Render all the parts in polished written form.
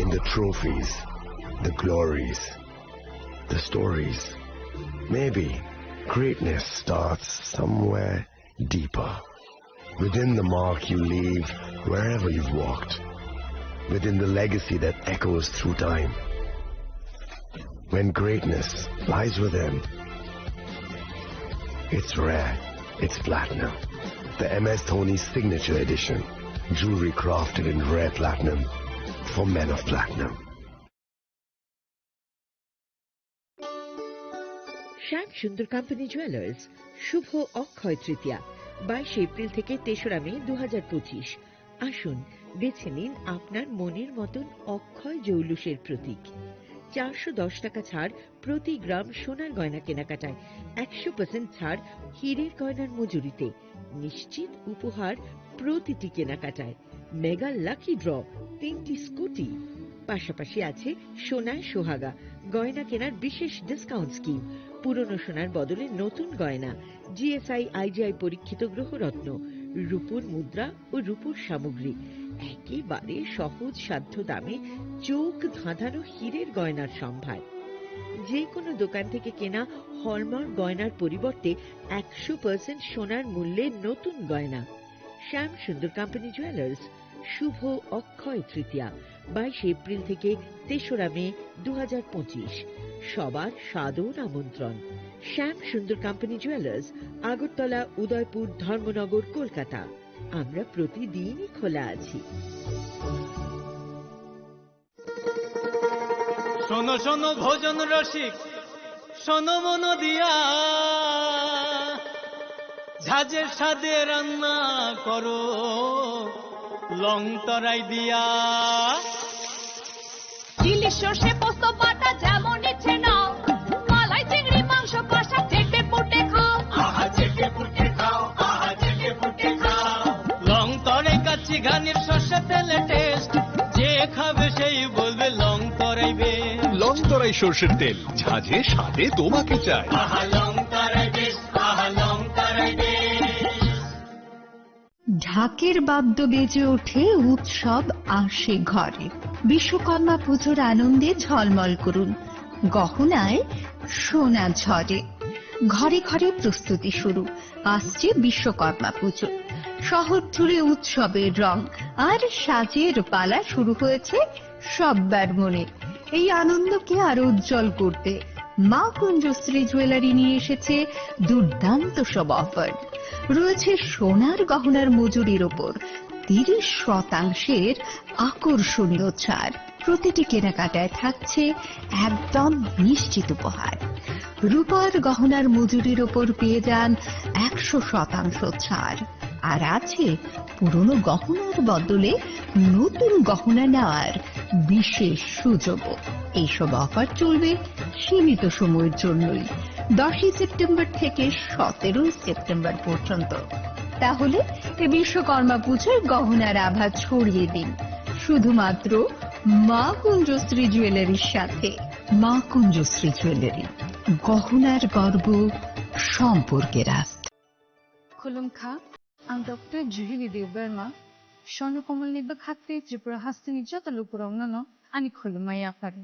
in the trophies, the glories, the stories. Maybe greatness starts somewhere deeper, within the mark you leave wherever you've walked, within the legacy that echoes through time. When greatness lies within, it's rare, it's platinum. The MS Dhoni Signature Edition, jewelry crafted in rare platinum for men of platinum. শ্যাম সুন্দর company jewellers শুভ Akshaya Tritiya 22 April থেকে 3রা মে 2025। আসুন বেছে নিন আপনার মনের মতন অক্ষয় জৌলুসের প্রতীক। 410 টাকা ছাড় প্রতি গ্রাম সোনার গয়না কেনাকাটায়, 100% ছাড় হীরের গয়নার মজুরিতে, নিশ্চিত উপহার প্রতিটি কেনাকাটায়, মেগা লাকি ড্র 3টি স্কুটি। পাশাপাশি আছে সোনায় সোহাগা গয়না কেনার বিশেষ ডিসকাউন্ট স্কিম, পুরনো সোনার বদলে নতুন গয়না, জিএসআই আইজিআই পরীক্ষিত গ্রহরত্ন, রূপোর মুদ্রা ও রূপোর সামগ্রী, একেবারে সহজ সাধ্য দামে চোখ ধাঁধানো হীরের গয়নার সম্ভার। যে কোনো দোকান থেকে কেনা হলমার্ক গয়নার পরিবর্তে 100% সোনার মূল্যে নতুন গয়না। শ্যাম সুন্দর কোম্পানি জুয়েলার্স শুভ অক্ষয় তৃতীয়া 22 এপ্রিল থেকে 3রা মে 2025। সবার সাদর আমন্ত্রণ। শ্যাম সুন্দর কোম্পানি জুয়েলার্স, আগরতলা, উদয়পুর, ধর্মনগর, কলকাতা। আমরা প্রতিদিনই খোলা আছি। শোনো শোনো ভোজন রসিক, শোনো মন দিয়া, ঝাঁঝের স্বাদে রান্না করো লং তরাই দিয়া। ইলিশ সর্ষে পোস্ত বাটা যেমন ইচ্ছে নাও, মালাই চিংড়ি মাংস কষা চেটে পুটে খাও, আহা চেটে পুটে খাও, আহা চেটে পুটে খাও। লং তরাই কাচ্চি ঘানির সর্ষে তেলে টেস্ট, যে খাবে সেই বলবে লং তরাইবে। লং তরাই সর্ষের তেল, ঝাঁঝে স্বাদে তোমাকে চাই। আহা লং তরাই বেশ, আহা লং তরাই বেশ। ঢাকের বাদ্য বেজে ওঠে, উৎসব আসে ঘরে। বিশ্বকর্মা পুজোর আনন্দে ঝলমল করুন, গহনায় সোনা ঝরে। ঘরে ঘরে প্রস্তুতি শুরু, আসছে বিশ্বকর্মা পুজো। শহর জুড়ে উৎসবের রং আর সাজের পালা শুরু হয়েছে সব্বার মনে। এই আনন্দকে আরো উজ্জ্বল করতে মা কুঞ্জশ্রী জুয়েলারি নিয়ে এসেছে দুর্দান্ত সব অফার। রয়েছে সোনার গহনার মজুরির ওপর 30% আকর্ষণীয় ছাড়। প্রতিটি কেনাকাটায় থাকছে একদম নিশ্চিত উপহার। রূপার গহনার মজুরির ওপর পেয়ে যান 100% ছাড়। আর আছে পুরনো গহনার বদলে নতুন গহনা নেওয়ার বিশেষ সুযোগও। এইসব অফার চলবে সীমিত সময়ের জন্যই, 10 সেপ্টেম্বর থেকে 17 সেপ্টেম্বর পর্যন্ত। তাহলে এই বিশ্বকর্মা পুজোর গহনার আভা ছড়িয়ে দিন শুধুমাত্র মা কুঞ্জশ্রী জুয়েলারির সাথে। মা কুঞ্জশ্রী জুয়েলারি, গহনার গর্ব, সম্পর্কের আস্থা। খুলুমখা, ang Dr. Juhili Deoberma, Swarnakamal নিবা খাতে ত্রিপুরা হাস্তিনি যত লোকরংনানো আনি খুলুমাইয়া পারে।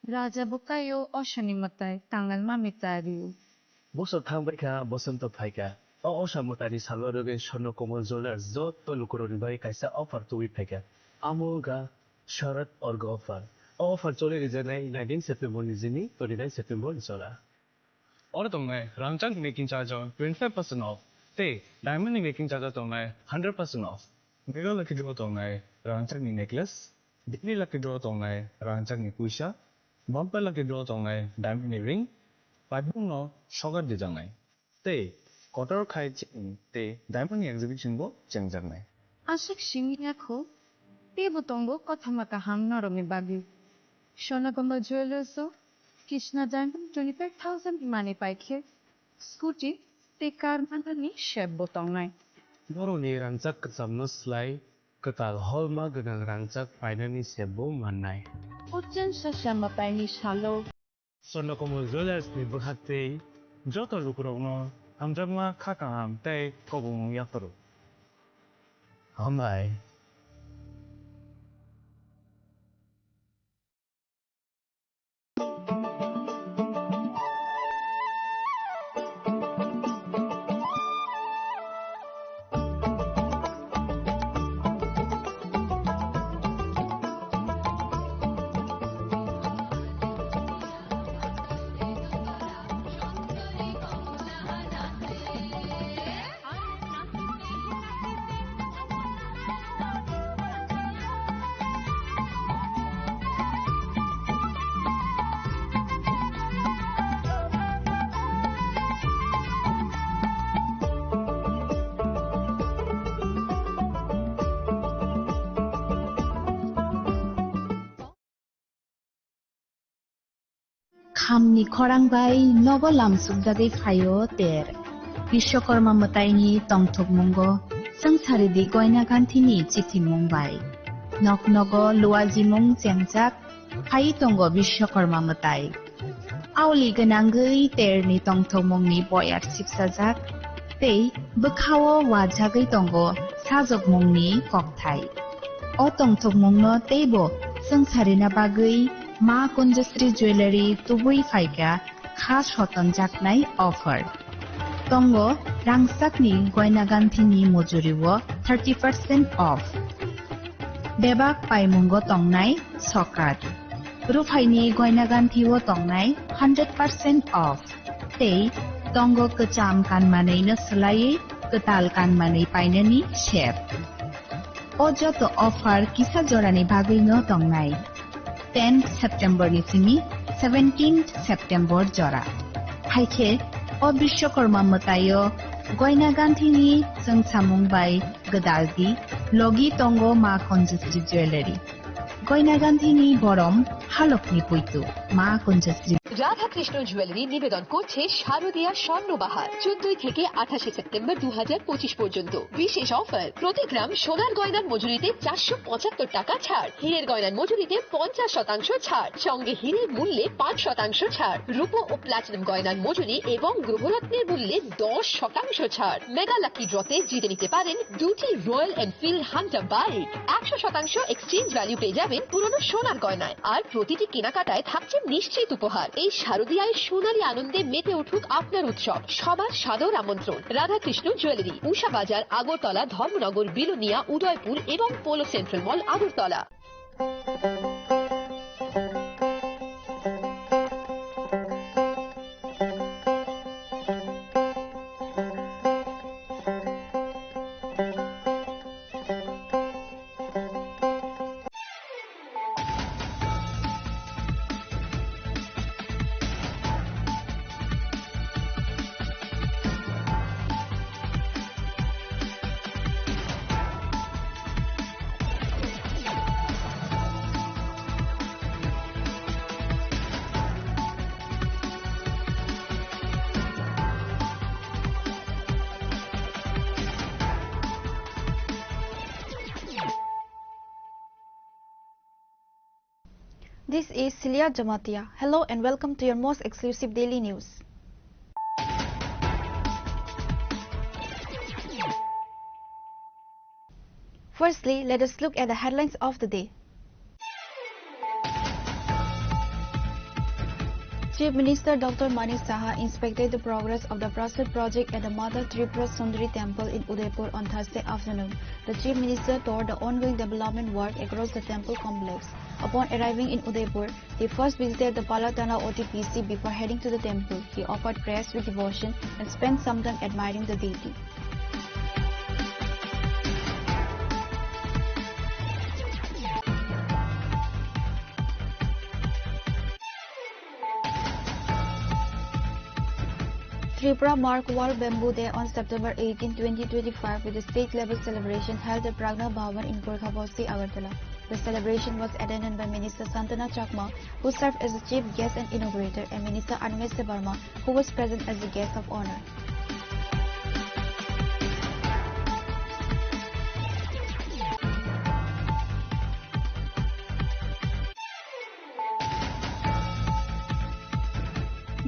রাজা বোকায়ো অশানিমতায় টাঙ্গাল মামিতারিও। বছর থাংবাইকা বসন্ত ফাইকা ও অসামতারি সালরবে স্বর্ণকমল জুয়েলার যত লোকরনিবাই কাইসা অফার তুই ফাইকা। আমুগা শরৎ অর্গ অফার। অফার চলে গেছে 19 সেপ্টেম্বর নিজিনি 29 সেপ্টেম্বর চলা। Ora tongnai rangchang making charge on 25% off. Te diamond making charge tongnai 100% off. Mega lucky draw tongnai rangchang ni necklace. Daily lucky draw tongnai rangchang ni kuisha. Bumper lucky draw tongnai diamond ni ring. Pipung no sugar de jangnai. Te kotor khai te diamond ni exhibition bo changjangnai. আশিক সিংহি রাখো দেবতঙ্গ কথা মাতা হাম নরমে বাগি। Swarnakamal জুয়েলার্সও Krishna diamond 25,000 মানে পাইখে scooty তে কার মানানি শেব বতংনাই। বরনি রাংচাক কাচামনো স্লাই কাকাল হলমা গনাং রাংচাক ফাইনানি সেবো মাননাই। উজ্জেন সাসামা পাইনি সালো। Swarnakamal jewellers ni bkhate joto lukurongno hamjangma khakam tai kobong yakoro. Hamai খামনি খরাংবাই নগলাম সুগদাগै ফাयो ter বিশ্বকর্মা মতাইনি তংথকমঙ্গ সংসারিদি গয়না গান্থিনি চিঠিমংবাই নক নগ লুয়াজিমং চেংজাক ফাই তঙ্গ বিশ্বকর্মা মতাই আউলি গনাঙ্গै terni tongthokmongni boyar sipsajak tei bkhao wajagै tongo sajokmongni kokthai o tongthokmongno teibo songsarina bagै ma kunjasri jewelry tubui faika khas hoton jaknai offer tongo rangsakni goina ganthini mojuriwo 30% off bebak paimungo tongnai sokat rufaini goina ganthiwo tongnai 100% off tei tongo kecham kanmanai no slai ketal kanmanai painani shep o joto offer kisa jorani bagui no tongnai 10 September ni simi 17 September jora haike o bishwakarma matayo goina ganthini sangsamungbai gadaldi logi tongo ma konjasri jewelry goina ganthini borom halokni puitu ma konjasri Radha Krishna jewellery নিবেদন করছে শারদীয়া স্বর্ণবাহার 14 থেকে 28 September 2025 পর্যন্ত বিশেষ offer প্রতি গ্রাম সোনার গয়নার মজুরিতে 475 টাকা ছাড় হীরের গয়নার মজুরিতে 50% ছাড় সঙ্গে হীরের মূল্যে 5% ছাড় রূপো ও প্লাটিনাম গয়নার মজুরি এবং গ্রহরত্নের মূল্যে 10% ছাড় মেগা লাকি ড্রতে জিতে নিতে পারেন দুটি royal Enfield Hunter bike 100% exchange value পেয়ে যাবেন পুরনো সোনার গয়নায় আর প্রতিটি কেনাকাটায় থাকছে নিশ্চিত উপহার এই শারদীয়ায় সোনালী আনন্দে মেতে উঠুক আপনার উৎসব সবার সাদর আমন্ত্রণ রাধাকৃষ্ণ জুয়েলারি উষা বাজার আগরতলা ধর্মনগর বিলোনিয়া উদয়পুর এবং polo central mall Agartala This is Celia Jamatia. Hello and welcome to your most exclusive daily news. Firstly, let us look at the headlines of the day. Chief Minister Dr. Manik Saha inspected the progress of the Prasad project at the Mother Tripura Sundari temple in Udaipur on Thursday afternoon. The Chief Minister toured the ongoing development work across the temple complex. Upon arriving in Udaipur, he first visited the Palatana OTPC before heading to the temple. He offered prayers with devotion and spent some time admiring the deity. Tripura marked World Bamboo Day on September 18, 2025 with a state-level celebration held at Pragna Bhavan in Gorkhabasi, Agartala. The celebration was attended by Minister Santana Chakma, who served as the chief guest and inaugurator, and Minister Anmese Barma, who was present as the guest of honor.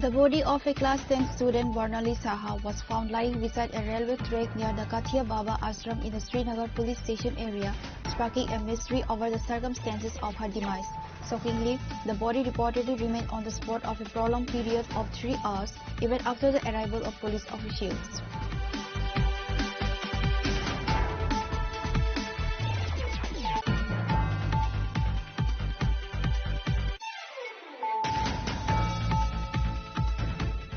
The body of a class 10 student, Varnali Saha, was found lying beside a railway track near the Kathia Baba Ashram in the Srinagar police station area, sparking a mystery over the circumstances of her demise. Shockingly, the body reportedly remained on the spot of a prolonged period of 3 hours, even after the arrival of police officials.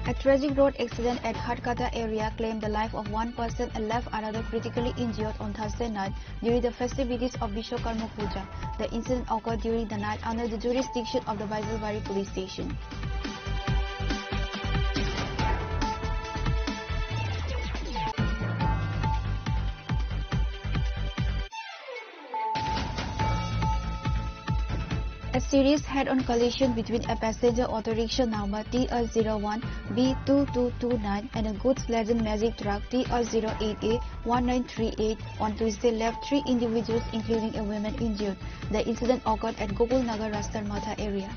A tragic road accident at Hatkata area claimed the life of one person and left another critically injured on Thursday night during the festivities of Vishwakarma Puja. The incident occurred during the night under the jurisdiction of the Vaisalwari police station. A serious head-on collision between a passenger auto rickshaw number TR01B2229 and a goods laden magic truck TR08A1938 on Tuesday left 3 individuals including a woman injured. The incident occurred at Gopulnagar Rastar Matha area.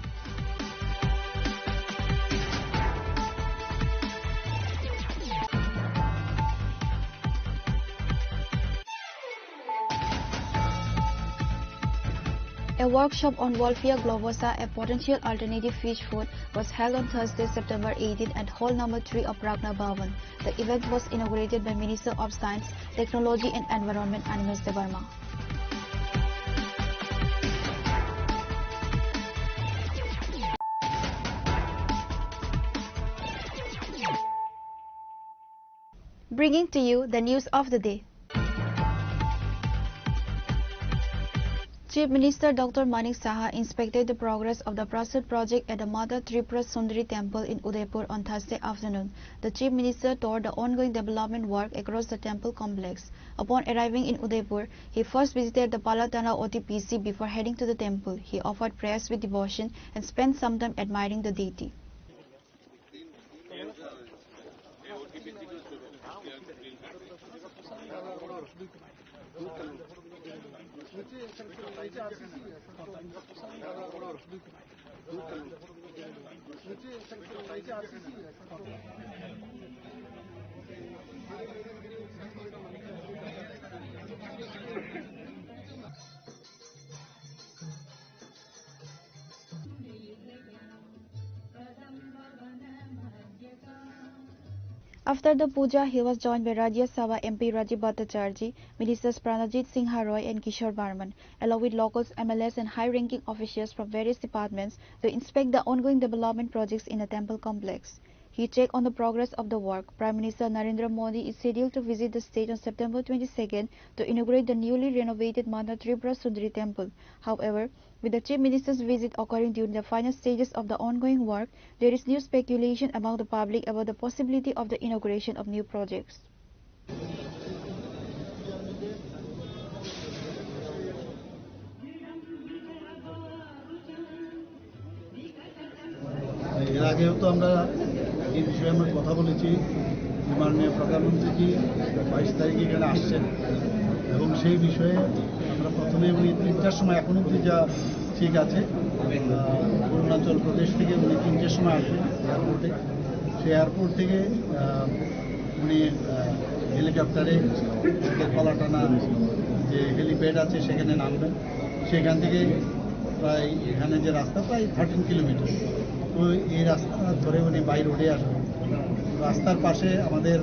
A workshop on Wolfia globosa, a potential alternative fish food, was held on Thursday, September 18 at Hall Number 3 of Pragna Bhavan. The event was inaugurated by Minister of Science, Technology and Environment Animesh Debarma. Bringing to you the news of the day. Chief Minister Dr. Manik Saha inspected the progress of the Prasad project at the Mother Tripura Sundari temple in Udaipur on Thursday afternoon. The Chief Minister toured the ongoing development work across the temple complex. Upon arriving in Udaipur, he first visited the Palatana OTPC before heading to the temple. He offered prayers with devotion and spent some time admiring the deity. After the puja, he was joined by Rajya Sabha MP Rajiv Bhattacharjee, Ministers Pranajit Singha Roy and Kishore Barman, along with locals, MLAs and high-ranking officials from various departments to inspect the ongoing development projects in the temple complex. He checked on the progress of the work. Prime Minister Narendra Modi is scheduled to visit the state on September 22nd to inaugurate the newly renovated Mother Tripura Sundari temple. However, with the Chief Minister's visit occurring during the final stages of the ongoing work, there is new speculation among the public about the possibility of the inauguration of new projects. এর আগেও তো আমরা এই বিষয়ে আমরা কথা বলেছি। মাননীয় প্রধানমন্ত্রী 22 তারিখে এখানে আসছেন এবং সেই বিষয়ে আমরা প্রথমে উনি 3টার সময় এখন অবধি যা ঠিক আছে, অরুণাচল প্রদেশ থেকে উনি 3টের সময় আসবেন এয়ারপোর্টে। সেই এয়ারপোর্ট থেকে উনি হেলিকপ্টারে পালাটানা যে হেলিপ্যাড আছে সেখানে নামবেন। সেখান থেকে প্রায় এখানে যে রাস্তা প্রায় 13 কিলোমিটার, তো এই রাস্তা ধরে উনি বাই রোডে আসবেন। রাস্তার পাশে আমাদের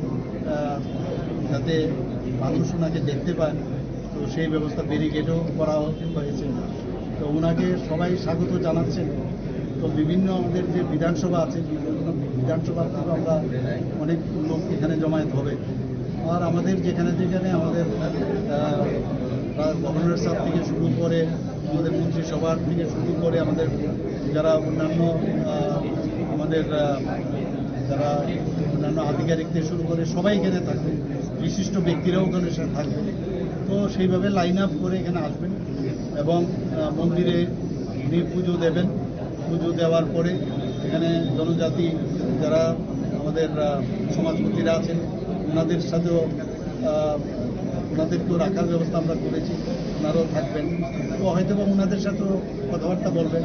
যাতে মানুষ ওনাকে দেখতে পান, তো সেই ব্যবস্থা ব্যারিকেডও করা হয়েছে। তো ওনাকে সবাই স্বাগত জানাচ্ছেন। তো বিভিন্ন আমাদের যে বিধানসভা আছে, বিধানসভা থেকে আমরা অনেক লোক এখানে জমায়েত হবে। আর আমাদের যেখানে যেখানে আমাদের গভর্নর সাহেব থেকে শুরু করে, আমাদের মন্ত্রিসভার থেকে শুরু করে, আমাদের যারা অন্যান্য আমাদের যারা অন্যান্য আধিকারিকদের শুরু করে সবাই এখানে থাকবে, বিশিষ্ট ব্যক্তিরাও ওখানে থাকবে। তো সেইভাবে লাইন আপ করে এখানে আসবেন এবং মন্দিরে উনি পুজো দেবেন। পুজো দেওয়ার পরে এখানে জনজাতি যারা আমাদের সমাজপতিরা আছেন ওনাদের সাথেও ওনাদেরকেও রাখার ব্যবস্থা আমরা করেছি, ওনারাও থাকবেন। তো হয়তো বা ওনাদের সাথেও কথাবার্তা বলবেন।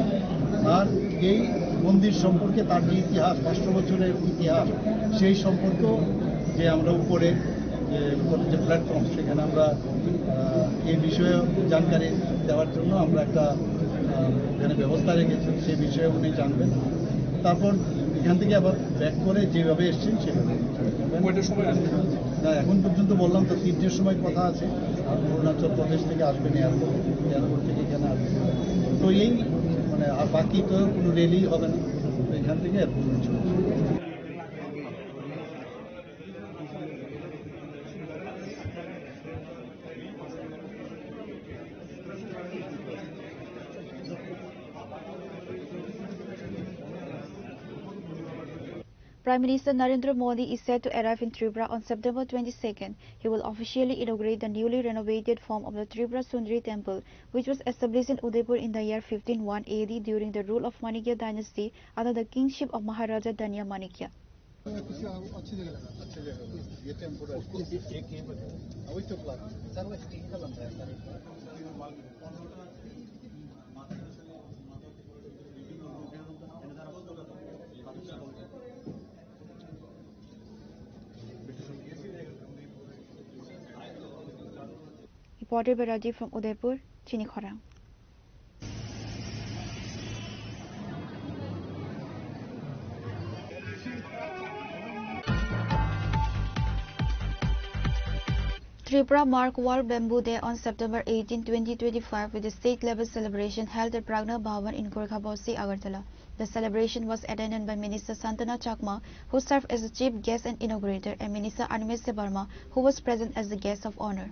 আর এই মন্দির সম্পর্কে তার যে ইতিহাস, 500 বছরের ইতিহাস, সেই সম্পর্ক যে আমরা উপরে যে প্ল্যাটফর্ম, সেখানে আমরা এই বিষয়ে জানকারি দেওয়ার জন্য আমরা একটা এখানে ব্যবস্থা রেখেছি। সেই বিষয়ে উনি জানবেন। তারপর এখান থেকে আবার ব্যাক করে যেভাবে এসছেন সেভাবে। না, এখন পর্যন্ত বললাম তো 3টের সময় কথা আছে। অরুণাচল প্রদেশ থেকে আসবেন এয়ারপোর্ট থেকে এখানে আসবেন। তো এই মানে আর বাকি তো কোনো রেলি হবে না, তো এখান থেকে এয়ারপোর্ট চলে Prime Minister Narendra Modi is set to arrive in Tripura on September 22nd. He will officially inaugurate the newly renovated form of the Tripura Sundari Temple, which was established in Udaipur in the year 1501 AD during the rule of Manikya dynasty under the kingship of Maharaja Danya Manikya. Reported by Rajiv from Udaipur, Chinikhara. Tripura marked World Bamboo Day on September 18, 2025 with a state-level celebration held at Pragna Bhavan in Gorkhabasi, Agartala. The celebration was attended by Minister Santana Chakma, who served as the chief guest and inaugurator, and Minister Animesh Barma, who was present as the guest of honor.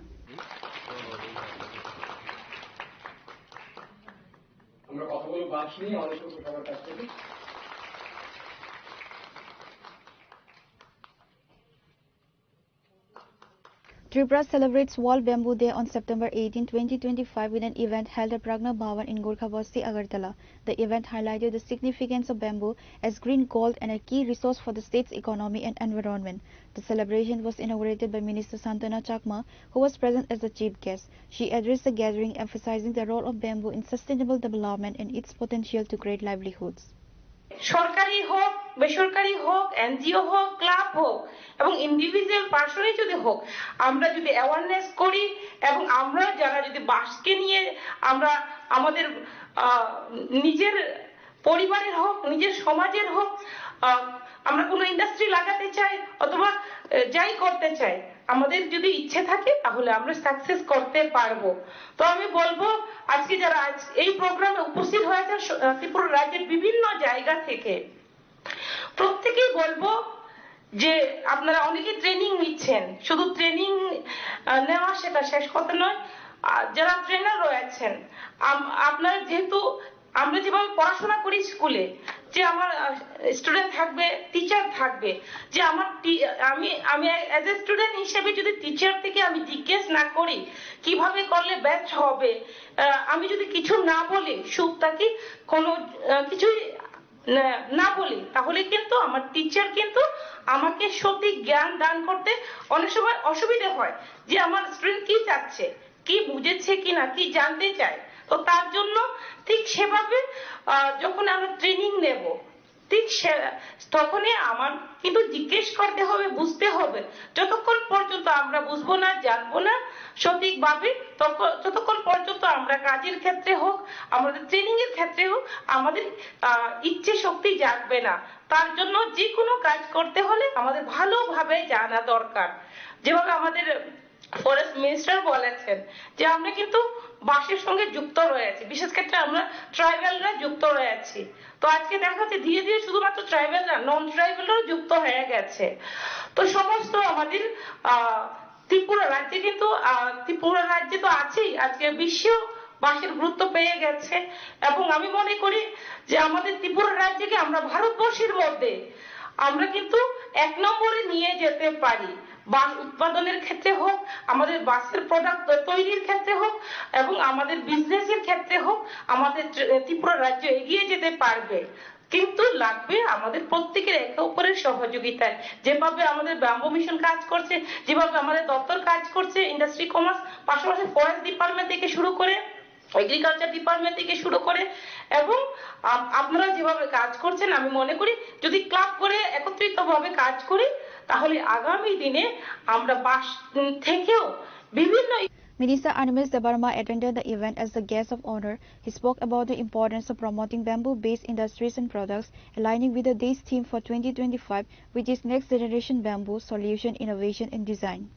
Tripura celebrates World Bamboo Day on September 18, 2025 with an event held at Pragna Bhavan in Gorkhabasti, Agartala. The event highlighted the significance of bamboo as green gold and a key resource for the state's economy and environment. The celebration was inaugurated by Minister Santana Chakma, who was present as the chief guest. She addressed the gathering emphasizing the role of bamboo in sustainable development and its potential to create livelihoods. সরকারি হোক বেসরকারি হোক NGO হোক club হোক এবং individual পার্সনই যদি হোক আমরা যদি অ্যাওয়ারনেস করি এবং আমরা যারা যদি বাঁশকে নিয়ে আমরা আমাদের নিজের পরিবারের হোক নিজের সমাজের হোক আমরা কোনো ইন্ডাস্ট্রি লাগাতে চাই অথবা যাই করতে চাই আমাদের যদি ইচ্ছে থাকে তাহলে আমরা সাকসেস করতে পারবো তো আমি বলবো আজকে যারা এই প্রোগ্রামে উপস্থিত হয়েছে ত্রিপুরা রাজ্যের বিভিন্ন জায়গা থেকে প্রত্যেকেই বলবো যে আপনারা অনেকেই ট্রেনিং নিচ্ছেন শুধু ট্রেনিং নেওয়া সেটা শেষ কথা নয় যারা ট্রেনার রয়েছেন আপনারা যেহেতু আমরা যেভাবে পড়াশোনা করি স্কুলে যে আমার স্টুডেন্ট থাকবে টিচার থাকবে যে আমার আমি অ্যাজ এ স্টুডেন্ট হিসেবে যদি টিচার থেকে আমি জিজ্ঞেস না করি কিভাবে করলে ব্যাচ হবে আমি যদি কিছু না বলি সুপ্তাকি কোনো কিছুই না বলি তাহলে কিন্তু আমার টিচার কিন্তু আমাকে সঠিক জ্ঞান দান করতে অনেক সময় অসুবিধা হয় যে আমার স্টুডেন্ট কি চাচ্ছে কি বুঝেছে কিনা কি জানতে চায় তো তার জন্য ঠিক সেভাবে যখন আমরা ট্রেনিং নেব ঠিক তখনই আমার কিন্তু জিজ্ঞেস করতে হবে বুঝতে হবে যতক্ষণ পর্যন্ত আমরা বুঝবো না জানবো না সঠিকভাবে ততক্ষণ পর্যন্ত আমরা কাজের ক্ষেত্রে হোক আমাদের ট্রেনিং এর ক্ষেত্রে হোক আমাদের ইচ্ছে শক্তি জাগবে না তার জন্য যে কোনো কাজ করতে হলে আমাদের ভালোভাবে জানা দরকার যেভাবে আমাদের ফরেস্ট মিনিস্টার বলেছেন যে আমরা কিন্তু বাঁশের সঙ্গে যুক্ত রয়েছে বিশেষ ক্ষেত্রে আমরা ট্রাইবালরা যুক্ত রয়েছি তো আজকে দেখা যাচ্ছে ধীরে ধীরে শুধুমাত্র ট্রাইবালরা নন ট্রাইবালরাও যুক্ত হয়ে গেছে তো সমস্ত আমাদের ত্রিপুরা রাজ্যে কিন্তু ত্রিপুরা রাজ্যে তো আছেই আজকে বিশ্ব বাঁশের গুরুত্ব পেয়ে গেছে এবং আমি মনে করি যে আমাদের ত্রিপুরা রাজ্যকে আমরা ভারতবর্ষের মধ্যে আমরা কিন্তু এক নম্বরে নিয়ে যেতে পারি বাঁশ উৎপাদনের ক্ষেত্রে হোক আমাদের বাঁশের প্রোডাক্ট তৈরির ক্ষেত্রে হোক এবং আমাদের বিজনেসের ক্ষেত্রে হোক আমাদের ত্রিপুরা রাজ্য এগিয়ে যেতে পারবে কিন্তু লাগবে আমাদের প্রত্যেকের একে অপরের সহযোগিতায় যেভাবে আমাদের ব্যাম্বু মিশন কাজ করছে যেভাবে আমাদের দপ্তর কাজ করছে ইন্ডাস্ট্রি কমার্স পাশাপাশি ফরেস্ট ডিপার্টমেন্ট থেকে শুরু করে এগ্রিকালচার ডিপার্টমেন্ট থেকে শুরু করে এবং আপনারা যেভাবে কাজ করছেন আমি মনে করি যদি ক্লাব করে একত্রিতভাবে কাজ করি তাহলে আগামী দিনে আমরা বাঁশ থেকেও বিভিন্ন Minister Animesh Barma attended the event as the guest of honor. He spoke about the importance of promoting bamboo-based industries and products, aligning with the day's theme for 2025, which is Next Generation Bamboo Solution, Innovation and Design.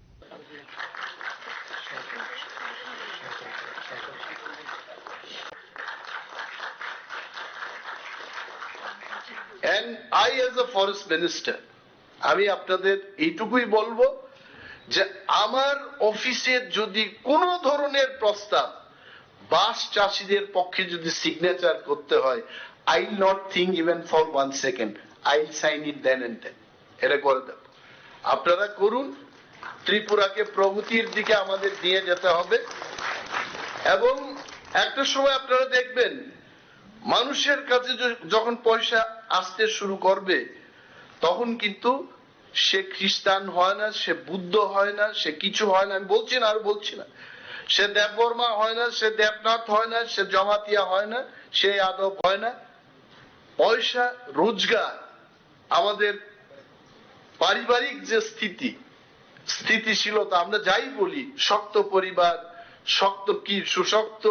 And I as a forest minister, আমি আপনাদের এইটুকুই বলবো যে আমার অফিসে যদি কোনো ধরনের প্রস্তাব বাঁশ চাষীদের পক্ষে যদি সিগনেচার করতে হয় I will not think even for 1 second. I will sign it then and then. এটা করে দেব। আপনারা করুন, ত্রিপুরাকে প্রগতির দিকে আমাদের নিয়ে যেতে হবে। এবং একটা সময় আপনারা দেখবেন মানুষের কাছে যখন পয়সা আসতে শুরু করবে তখন কিন্তু সে খ্রিস্টান হয় না, সে বুদ্ধ হয় না, সে কিছু হয় না, আমি বলছি না আর বলছি না, সে দেববর্মা হয় না, সে দেবনাথ হয় না, সে জমাতিয়া হয় না, সে যাদব হয় না। পয়সা, রোজগার, আমাদের পারিবারিক যে স্থিতিশীলতা, আমরা যাই বলি, শক্ত পরিবার, শক্ত কি সুশক্ত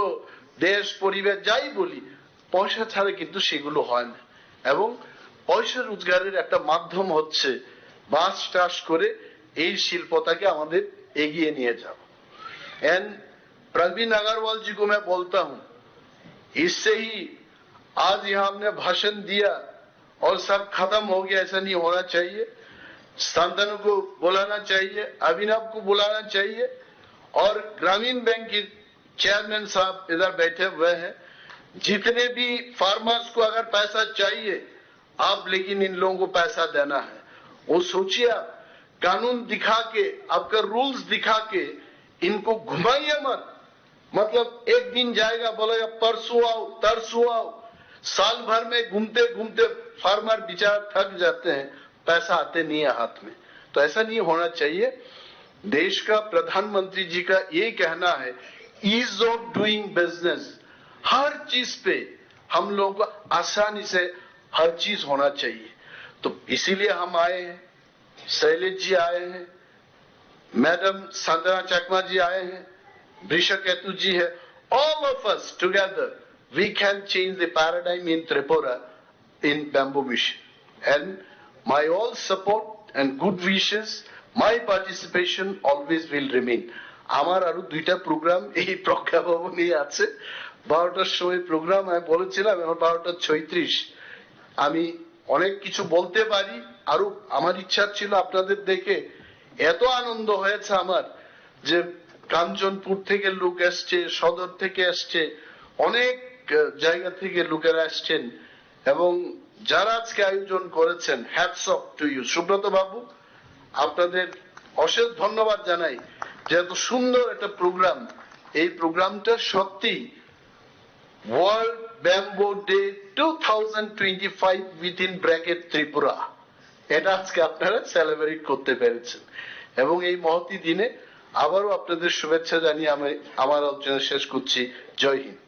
দেশ পরিবার যাই বলি, পয়সা ছাড়া কিন্তু সেগুলো হয় না। এবং পয়সা রোজগারের একটা মাধ্যম হচ্ছে বাস টাস করে এই শিল্পটাকে আমাদের এগিয়ে নিয়ে যাব। एंड प्रवीण अग्रवाल जी को मैं बोलता हूं, इससे ही आज यहां हमने भाषण दिया और सब खत्म हो गया, ऐसा नहीं होना चाहिए। शांतनु को बुलाना चाहिए, अभिनव को बुलाना चाहिए, और ग्रामीण बैंक के चेयरमैन साहब इधर बैठे हुए हैं। जितने भी फार्मर्स को अगर पैसा चाहिए आप, लेकिन इन लोगों को पैसा देना है। वो सोचिए, आप कानून दिखा के, आपका रूल्स दिखा के इनको घुमाइए मत। मतलब एक दिन जाएगा, बोलेगा परसों आओ, तरसों आओ, साल भर में घूमते घूमते फार्मर बेचारा थक जाते हैं, पैसा आते नहीं है हाथ में। तो ऐसा नहीं होना चाहिए। देश का प्रधानमंत्री जी का ये कहना है, ईज ऑफ डूइंग बिजनेस, हर चीज पे हम लोगों को आसानी से हर चीज होना चाहिए। तो इसीलिए हम आए हैं, शैलेश जी आए हैं, मैडम संजना चकमा जी आए हैं, वृषा केतु जी है। All of us together we can change the paradigm in Tripura in bamboo mission, and my all support and good wishes, my participation always will remain. আমার আরো দুইটা প্রোগ্রাম এই প্রজ্ঞা ভবনে আছে, 12টার সময় প্রোগ্রাম, আমি বলেছিলাম এখন 12:36। আমি অনেক কিছু বলতে পারি, আরো আমার ইচ্ছা ছিল আপনাদের দেখে এত আনন্দ হয়েছে আমার, যে কাঞ্চনপুর থেকে লোক আসছে, সদর থেকে আসছে, অনেক জায়গা থেকে লোকেরা আসছেন, এবং যারা আজকে আয়োজন করেছেন, hats off to you. Subrata babu, আপনাদের অশেষ ধন্যবাদ জানাই যে এত সুন্দর একটা প্রোগ্রাম, এই প্রোগ্রামটা সত্যি world bamboo day 2025 within bracket Tripura, এটা আজকে আপনারা সেলিব্রেট করতে পেরেছেন। এবং এই মহতি দিনে আবারও আপনাদের শুভেচ্ছা জানিয়ে আমি আমার আলোচনা শেষ করছি। জয় Hind.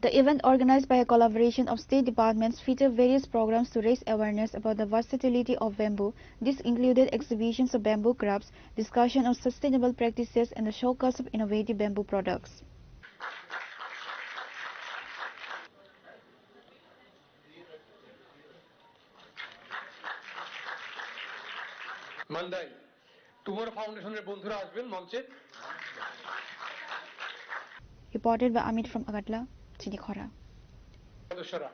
The event, organized by a collaboration of state departments, featured various programs to raise awareness about the versatility of bamboo. This included exhibitions of bamboo crafts, discussion of sustainable practices, and the showcase of innovative bamboo products. Mandai tomorrow ফাউন্ডেশনের বন্ধুরা আসবেন মঞ্চে। Reported by Amit from Agatla, Chinikhora. সদস্যরা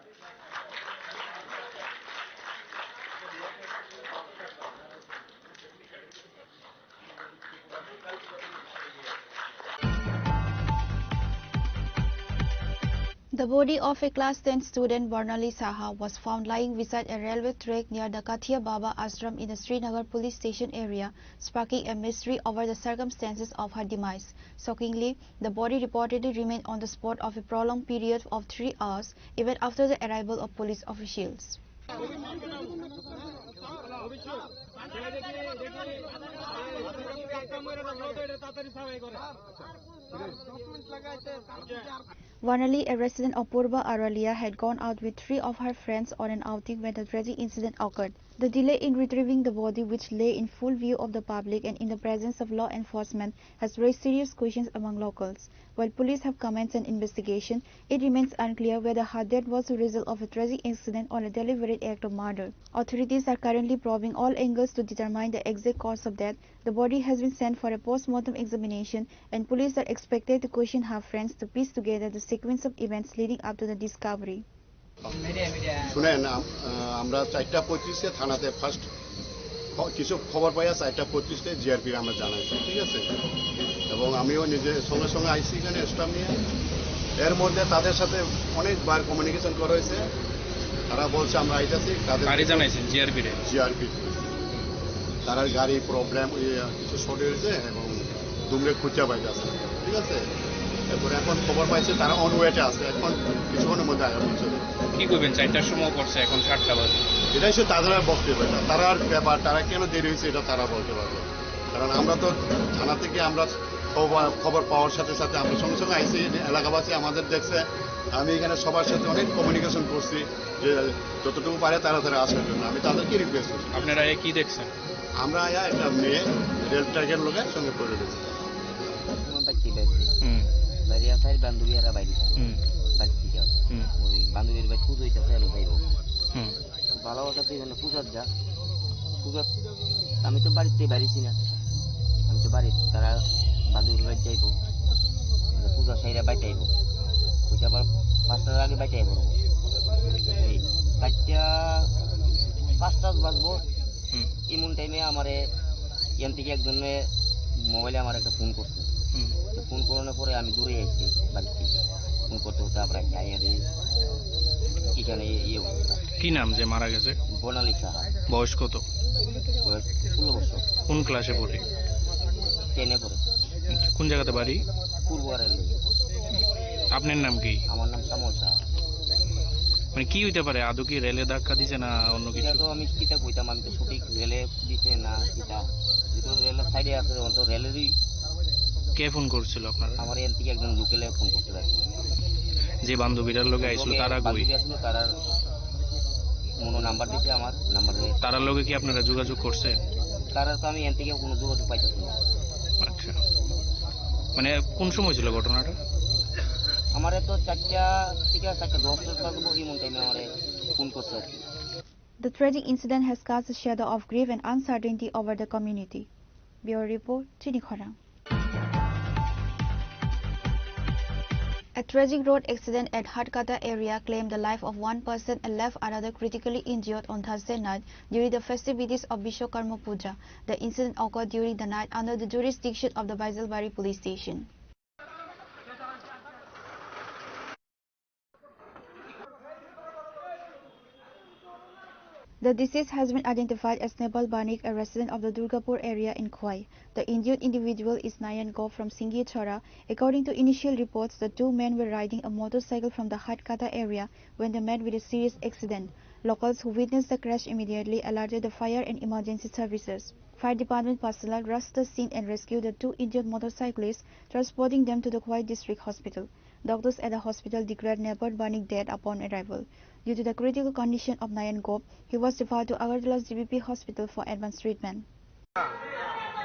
The body of a class 10 student, Barnali Saha, was found lying beside a railway track near the Kathia Baba Ashram in the Srinagar police station area, sparking a mystery over the circumstances of her demise. Shockingly, the body reportedly remained on the spot of a prolonged period of 3 hours, even after the arrival of police officials. Vanali, a resident of Purba Aralia, had gone out with 3 of her friends on an outing when the tragic incident occurred. The delay in retrieving the body, which lay in full view of the public and in the presence of law enforcement, has raised serious questions among locals. While police have commenced an investigation, it remains unclear whether her death was the result of a tragic incident or a deliberate act of murder. Authorities are currently probing all angles to determine the exact cause of death. The body has been sent for a post-mortem examination, and police are expected to question her friends to piece together the sequence of events leading up to the discovery. শুনেন, আমরা 4:35-এ থানাতে first কিছু খবর পাইয়া 4:35-এ GRP আমরা জানাইছি, ঠিক আছে, এবং আমিও নিজে সঙ্গে সঙ্গে আইসি এখানে স্টাফ নিয়ে। এর মধ্যে তাদের সাথে অনেকবার কমিউনিকেশন করা হয়েছে, তারা বলছে আমরা আইতাছি, তাদের জানাইছেন জিআরপি তার গাড়ি প্রবলেম কিছু শর্ট হয়েছে এবং দুমরে খুঁজা পাইতেছে, ঠিক আছে। এরপরে এখন খবর পাইছে তারা অন ওয়েটে আছে, এখন কিছুক্ষণের মধ্যে আগে পৌঁছে যাবে। কি করবেন? 4টার সময় করছে, এখন 7টা বাজে। এটা হচ্ছে তাদের বক্তব্য, তারার ব্যাপার, তারা কেন দেরি হয়েছে এটা তারা বলতে পারবে। কারণ আমরা তো থানা থেকে আমরা খবর পাওয়ার সাথে সাথে আমরা সঙ্গে সঙ্গে আইসি, এলাকাবাসী আমাদের দেখছে। আমি এখানে সবার সাথে অনেক কমিউনিকেশন করছি যে যতটুকু পারে তাড়াতাড়ি আসার জন্য। আমি তাদেরকে রিকোয়েস্ট করছি। আপনারা কি দেখছেন? আমরা একটা মেয়ে রেল ট্র্যাকের লোকের সঙ্গে পড়ে গেছি। বাইরে আসার বান্ধবীরা বাইরে বাড়ি থেকে ওই বান্ধবীর বাড়ি পুজো হইতেছে, আমি যাইব। ভালো কথা তুই পূজার যা পূজার, আমি তো বাড়িতে বাড়িছি না, আমি তো বাড়ি তারা বান্ধবীর বাড়ি যাইব, পূজা সাইরা বাইতে আইব, পূজা আবার 5টার আগে বাইতে আইব। এই 5টা বাজবো এমন টাইমে আমারে এখান থেকে একজনে মোবাইলে আমার একটা ফোন করছে। ফোন করানোর পরে আমি দূরে আসছি বাড়ি থেকে, ফোন করতে করতে আপনার আইয়া দিই এখানে ইয়ে। কি নাম যে মারা গেছে? বর্ণালী সাহা। বয়স কত? বয়স 16 বছর। কোন ক্লাসে পড়ে? 10-এ পড়ে। কোন জায়গাতে বাড়ি? পূর্ব রেল। আপনার নাম কি? আমার নাম শ্যামল সাহা। মানে কি হইতে পারে? আদৌ কি রেলে ধাক্কা দিছে না অন্য কিছু? তো আমি কিতা কইতাম, আমি তো সঠিক রেলে দিছে না কিতা, যেহেতু রেলের সাইডে আছে তো রেলেরই। কে ফোন করছিল আপনার? আমার এখান থেকে একজন লোকেলে ফোন করতে পারে। যে বান্ধবীরার লোকে আইছিল তারা কই? তারা মনো নাম্বার দিছে, আমার নাম্বারে। তারার লোকে কি আপনারা যোগাযোগ করছেন? তারা তো আমি এখান থেকে কোনো যোগাযোগ পাইতেছি না। আচ্ছা, মানে কোন সময় ছিল ঘটনাটা? আমারে তো 4টা থেকে 4:10 বাজবো এমন টাইমে আমারে ফোন করছে আর কি। The tragic incident has cast a shadow of grief and uncertainty over the community. Bureau Report, Chini Khorang. A tragic road accident at Hatkata area claimed the life of one person and left another critically injured on Thursday night during the festivities of Vishwakarma Puja. The incident occurred during the night under the jurisdiction of the Baisalbari police station. The deceased has been identified as Nepal Banik, a resident of the Durgapur area in Khwai. The injured individual is Nayan Gop from Singhi Chora. According to initial reports, the two men were riding a motorcycle from the Hatkata area when they met with a serious accident. Locals who witnessed the crash immediately alerted the fire and emergency services. Fire department personnel rushed the scene and rescued the two injured motorcyclists, transporting them to the Khwai District Hospital. Doctors at the hospital declared Nepal Banik dead upon arrival. Due to the critical condition of Nayan Gop, he was referred to Agartala's GBP hospital for advanced treatment.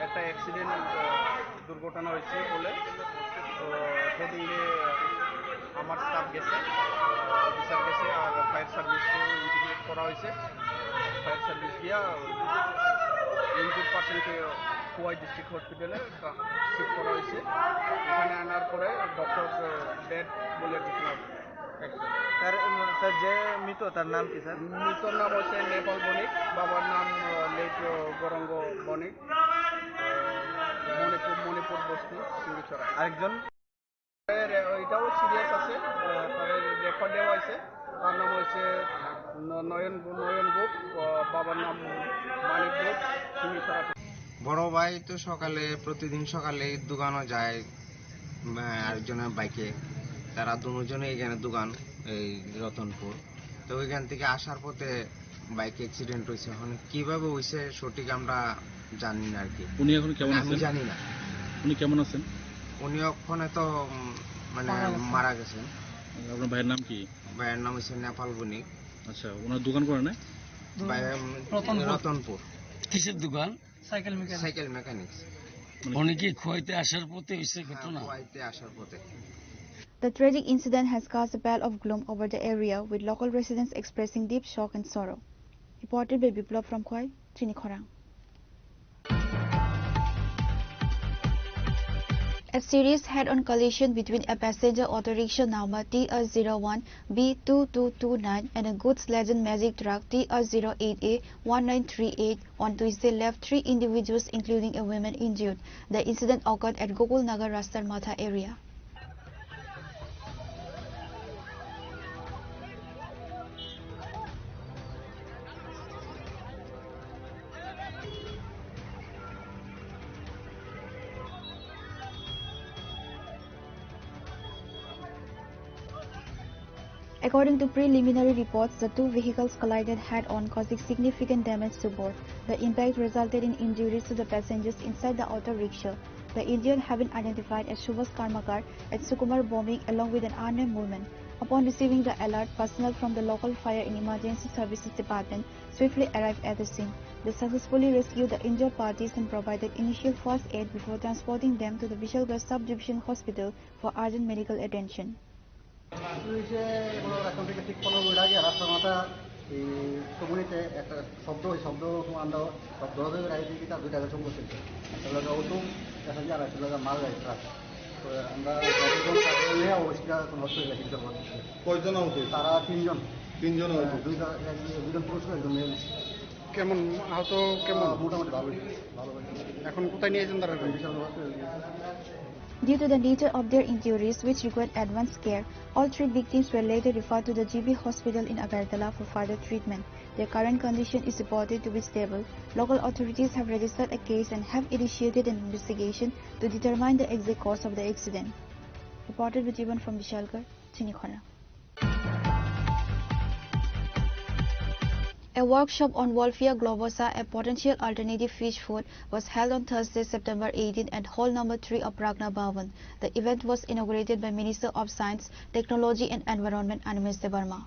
একটা accident দুর্ঘটনা হয়েছে বলে তো হোর্ডিংয়ে আমার staff গেছে, officer গেছে, আর fire সার্ভিসকে integrate করা হয়েছে। ফায়ার সার্ভিস দিয়া ইনজুর্ড পার্সনকে খোয়াই ডিস্ট্রিক্ট হসপিটালে শিফট করা হয়েছে। এখানে আনার পরে ডক্টর ডেড বলে দিয়েছিলাম। স্যার যে মৃত তার নাম কি? স্যার মৃতর নাম হচ্ছে নেপাল বণিক, বাবার নাম লেট গরঙ্গ বণিক, মণিপুর বস্তি সিঙ্গিছড়া। আরেকজন এটাও সিরিয়াস আছে, তাদের রেফার দেওয়া হয়েছে। তার নাম হচ্ছে নয়ন গোপ, বাবার নাম মানিক গোপ, সিঙ্গিছড়া। বড় ভাই তো সকালে প্রতিদিন সকালে দোকানও যায় আরেকজনের বাইকে, তারা দুজনে এখানে দোকান এই রতনপুর। তো ওইখান থেকে আসার পথে বাইক অ্যাক্সিডেন্ট হয়েছে। এখন কিভাবে হয়েছে সঠিক আমরা জানি না আর কি। উনি এখন কেমন আছেন? আমি জানি না। উনি কেমন আছেন? উনি ওখানে তো মানে মারা গেছেন। আপনার ভাইয়ের নাম কি? ভাইয়ের নাম হচ্ছে নেপাল বণিক। আচ্ছা, ওনার দোকান করে না? রতনপুর। কিসের দোকান? Cycle mechanics. উনি কি খোয়াইতে আসার পথে হয়েছে ঘটনা? খোয়াইতে আসার পথে। The tragic incident has cast a pall of gloom over the area, with local residents expressing deep shock and sorrow. Reported by Biplab from Khwai, Chini Khorang. A serious head-on collision between a passenger auto rickshaw number TR01B2229 and a goods legend magic truck TR08A1938 on Tuesday left 3 individuals including a woman injured. The incident occurred at Gokulnagar Rastar Matha area. According to preliminary reports, the two vehicles collided head-on, causing significant damage to both. The impact resulted in injuries to the passengers inside the auto rickshaw. The injured have been identified as Subhas Karmakar and Sukumar Boming along with an unnamed woman. Upon receiving the alert, personnel from the local fire and emergency services department swiftly arrived at the scene. They successfully rescued the injured parties and provided initial first aid before transporting them to the Vishalgarh Sub-Division Hospital for urgent medical attention. ঠিক 15 minute আগে রাস্তার মাথা এই কমিউনিতে একটা শব্দ আমরা শব্দ হবে গাড়ি দিকে তার 2 টাকা চমক ছিল তাহলে ওটু দেখা যায় আর ছিল মাল গাড়ি ট্রাক তো আমরা যতজন কাজে নিয়ে অবশ্যই কোন হসপিটালে নিতে পারবো কয়জন আহত তারা তিনজন আহত দুইজন পুরুষ একজন মেয়ে কেমন আহত কেমন মোটামুটি ভালো এখন কোথায় নিয়ে যান তারা বিশাল হসপিটালে Due to the nature of their injuries, which required advanced care, all 3 victims were later referred to the GB hospital in Agartala for further treatment. Their current condition is reported to be stable. Local authorities have registered a case and have initiated an investigation to determine the exact cause of the accident. Reported with Jivan from Vishalgarh, Chinikhara. A workshop on Wolfia globosa, a potential alternative fish food, was held on Thursday, September 18 at Hall number 3 of Pragna Bhavan. The event was inaugurated by Minister of Science, Technology and Environment Animesh Debarma.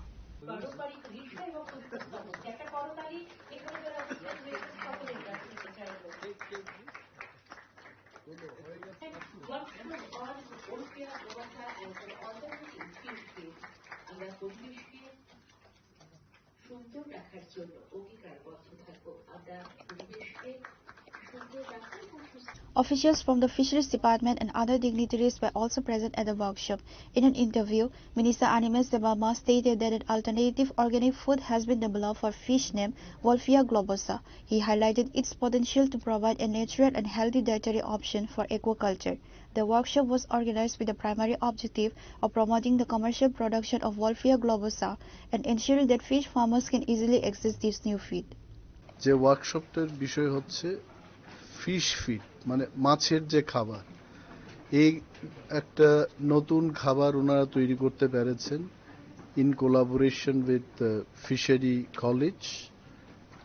Officials from the Fisheries Department and other dignitaries were also present at the workshop. In an interview, Minister Animesh Debarma stated that an alternative organic food has been developed for fish named Wolfia globosa. He highlighted its potential to provide a natural and healthy dietary option for aquaculture. The workshop was organized with the primary objective of promoting the commercial production of Wolfia globosa and ensuring that fish farmers can easily access this new feed. যে ওয়ার্কশপটার বিষয় হচ্ছে fish feed মানে মাছের যে খাবার এই একটা নতুন খাবার ওনারা তৈরি করতে পেরেছেন in collaboration with fishery college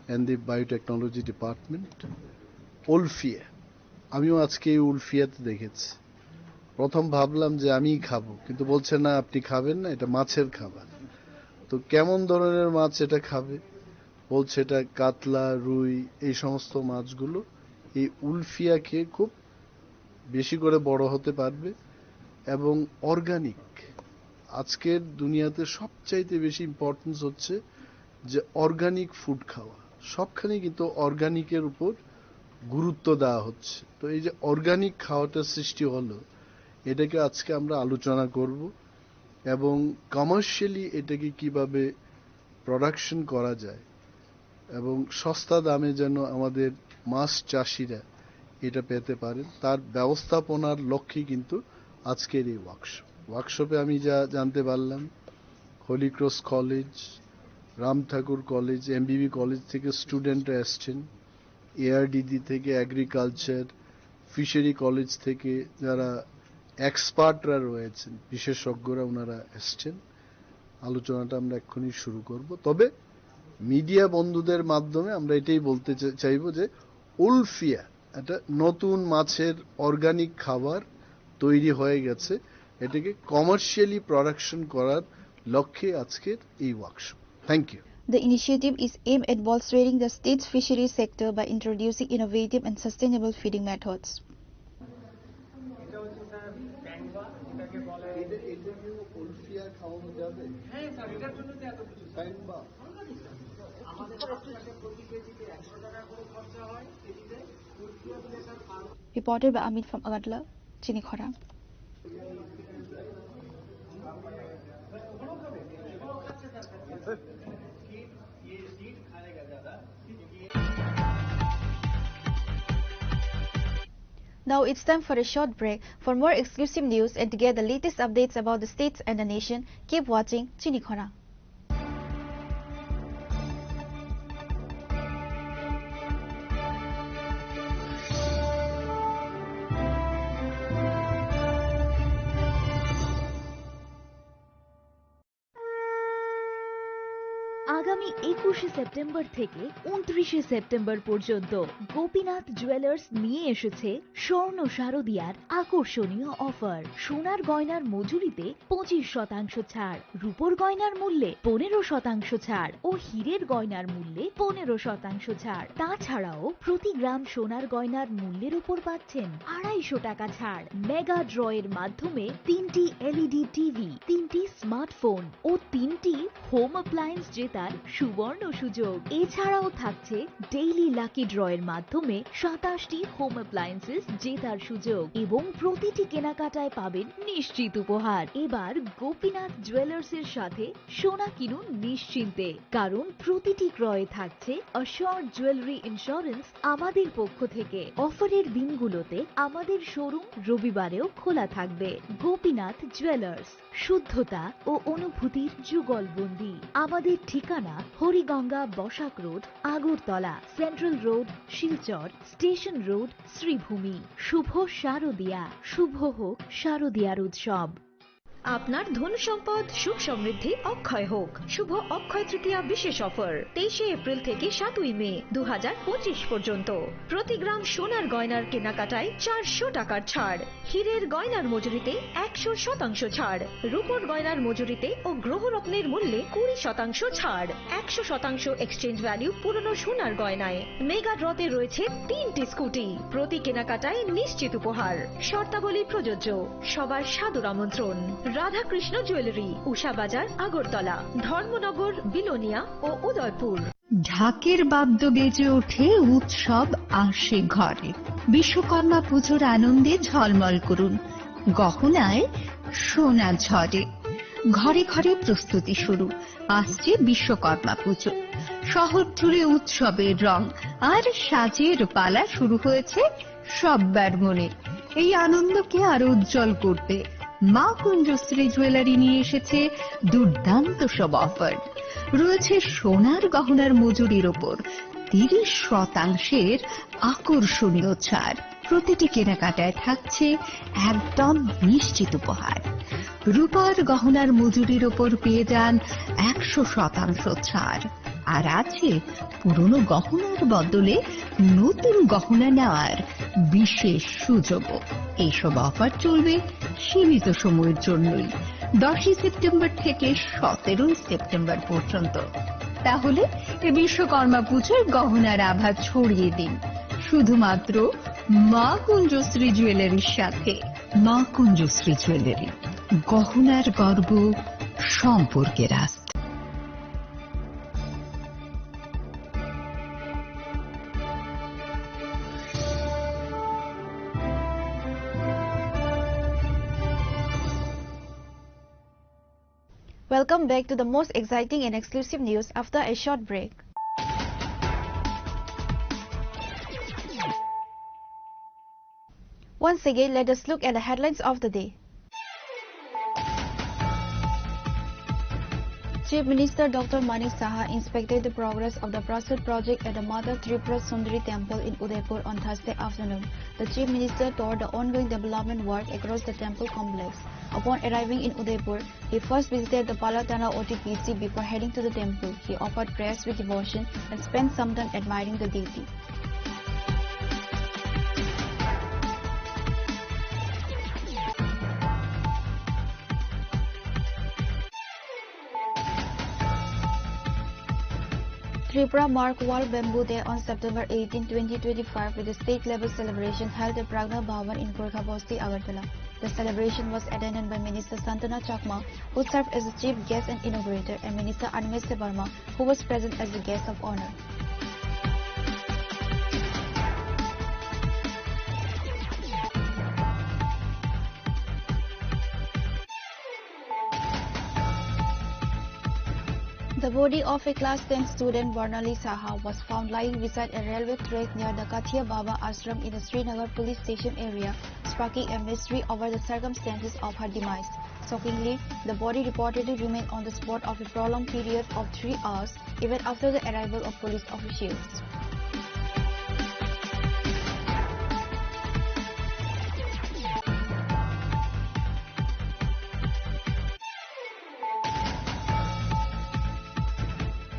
and the biotechnology department Wolffia আমিও আজকে এই উলফিয়াতে দেখেছি প্রথম ভাবলাম যে আমিই খাবো কিন্তু বলছে না আপনি খাবেন না এটা মাছের খাবার তো কেমন ধরনের মাছ এটা খাবে বলছে এটা কাতলা রুই এই সমস্ত মাছগুলো এই উলফিয়া খেয়ে খুব বেশি করে বড় হতে পারবে এবং অর্গানিক আজকের দুনিয়াতে সবচাইতে বেশি ইম্পর্টেন্স হচ্ছে যে অর্গানিক ফুড খাওয়া সবখানে কিন্তু অর্গানিকের উপর গুরুত্ব দেওয়া হচ্ছে তো এই যে অর্গানিক খাওয়াটা সৃষ্টি হলো এটাকে আজকে আমরা আলোচনা করব এবং কমার্শিয়ালি এটাকে কিভাবে প্রোডাকশন করা যায় এবং সস্তা দামে যেন আমাদের মাছ চাষিরা এটা পেতে পারেন তার ব্যবস্থাপনার লক্ষ্যে কিন্তু আজকের এই ওয়ার্কশপে আমি যা জানতে পারলাম হোলি ক্রস কলেজ রাম ঠাকুর কলেজ এমবিবি কলেজ থেকে স্টুডেন্টরা এসছেন এআরডিডি থেকে এগ্রিকালচার ফিশারি কলেজ থেকে যারা এক্সপার্টরা রয়েছেন বিশেষজ্ঞরা ওনারা এসছেন আলোচনাটা আমরা এক্ষুনি শুরু করব তবে মিডিয়া বন্ধুদের মাধ্যমে আমরা এটাই বলতে চাইবো যে উলফিয়া একটা নতুন মাছের অর্গানিক খাবার তৈরি হয়ে গেছে এটাকে কমার্শিয়ালি প্রোডাকশন করার লক্ষ্যে আজকের এই workshop thank you The initiative is aimed at bolstering the state's fisheries sector by introducing innovative and sustainable feeding methods. Reported by Amit from Agartala, Chinikhara. Now it's time for a short break. For more exclusive news and to get the latest updates about the states and the nation, keep watching Chinikhara. আগামী 21শে September থেকে 29শে September পর্যন্ত Gopinath jewellers নিয়ে এসেছে স্বর্ণ শারদিয়ার আকর্ষণীয় offer. সোনার গয়নার মজুরিতে 25% ছাড়, রূপোর গয়নার মূল্যে 15% ছাড় ও হীরের গয়নার মূল্যে 15% ছাড়। তাছাড়াও প্রতি গ্রাম সোনার গয়নার মূল্যের উপর পাচ্ছেন 250 টাকা ছাড়। মেগা ড্রয়ের মাধ্যমে 3টি এলইডি টিভি, 3টি স্মার্টফোন ও 3টি হোম অ্যাপ্লায়েন্স জেতার সুবর্ণ সুযোগ। এছাড়াও থাকছে ডেইলি লাকি ড্রয়ের মাধ্যমে 27টি হোম অ্যাপ্লায়েন্সেস জেতার সুযোগ এবং প্রতিটি কেনাকাটায় পাবেন নিশ্চিত উপহার। এবার গোপীনাথ জুয়েলার্স এর সাথে সোনা কিনুন নিশ্চিন্তে, কারণ প্রতিটি ক্রয়ে থাকছে অ্যাশিওরড জুয়েলারি ইন্স্যুরেন্স আমাদের পক্ষ থেকে। অফারের দিনগুলোতে আমাদের শোরুম রবিবারেও খোলা থাকবে। গোপীনাথ জুয়েলার্স, শুদ্ধতা ও অনুভূতির যুগলবন্দি। আমাদের ঠিকানা Hariganga Basak road, Agartala, central road, Silchar, station road, Sribhumi. শুভ শারদিয়া, শুভ হোক শারদিয়ার উৎসব। আপনার ধন সম্পদ সুখ সমৃদ্ধি অক্ষয় হোক। শুভ অক্ষয় তৃতীয়া বিশেষ অফার 23শে এপ্রিল থেকে 7ই মে 2025 পর্যন্ত। প্রতি গ্রাম সোনার গয়নার কেনাকাটায় 400 টাকার ছাড়, হীরের গয়নার মজুরিতে 100% ছাড়, রূপোর গয়নার মজুরিতে ও গ্রহরত্নের মূল্যে 20% ছাড়, 100% এক্সচেঞ্জ ভ্যালু পুরনো সোনার গয়নায়। মেগা ড্রতে রয়েছে 3টি স্কুটি, প্রতি কেনাকাটায় নিশ্চিত উপহার। শর্তাবলী প্রযোজ্য। সবার সাদর আমন্ত্রণ। রাধাকৃষ্ণ জুয়েলারি, উষা বাজার, আগরতলা, ধর্মনগর, বিলোনিয়া ও উদয়পুর। ঢাকের বাদ্য বেজে ওঠে, উৎসব আসে ঘরে। বিশ্বকর্মা পুজোর আনন্দে ঝলমল করুন, গহনায় সোনা ঝরে। ঘরে ঘরে প্রস্তুতি শুরু, আসছে বিশ্বকর্মা পুজো। শহর জুড়ে উৎসবের রং আর সাজের পালা শুরু হয়েছে সব্বার মনে। এই আনন্দকে আরো উজ্জ্বল করতে মা কুঞ্জশ্রী জুয়েলারি নিয়ে এসেছে দুর্দান্ত সব অফার। রয়েছে সোনার গহনার মজুরির ওপর 30% আকর্ষণীয় ছাড়। প্রতিটি কেনাকাটায় থাকছে একদম নিশ্চিত উপহার। রূপার গহনার মজুরির ওপর পেয়ে যান 100% ছাড়, আর আছে পুরনো গহনার বদলে নতুন গহনা নেওয়ার বিশেষ সুযোগও। এইসব অফার চলবে সীমিত সময়ের জন্যই, 10 সেপ্টেম্বর থেকে 17 সেপ্টেম্বর পর্যন্ত। তাহলে এই বিশ্বকর্মা পুজোর গহনার আভা ছড়িয়ে দিন শুধুমাত্র মা কুঞ্জশ্রী জুয়েলারির সাথে। মা কুঞ্জশ্রী জুয়েলারি, গহনার গর্ব, সম্পর্কের আস্থা। Welcome back to the most exciting and exclusive news after a short break. Once again, let us look at the headlines of the day. Chief Minister Dr. Manik Saha inspected the progress of the Prasad project at the Mother Tripura Sundari temple in Udaipur on Thursday afternoon. The Chief Minister toured the ongoing development work across the temple complex. Upon arriving in Udaipur, he first visited the Palatana OTPC before heading to the temple. He offered prayers with devotion and spent some time admiring the deity. Tripura marked World Bamboo Day on September 18, 2025 with a state-level celebration held at Pragna Bhavan in Gorkha-Basti, Agartala. The celebration was attended by Minister Santana Chakma, who served as the chief guest and inaugurator, and Minister Anmesya Verma, who was present as the guest of honor. The body of a class 10 student, Varnali Saha, was found lying beside a railway track near the Kathia Baba Ashram in the Srinagar police station area, sparking a mystery over the circumstances of her demise. Shockingly, the body reportedly remained on the spot of a prolonged period of 3 hours, even after the arrival of police officials.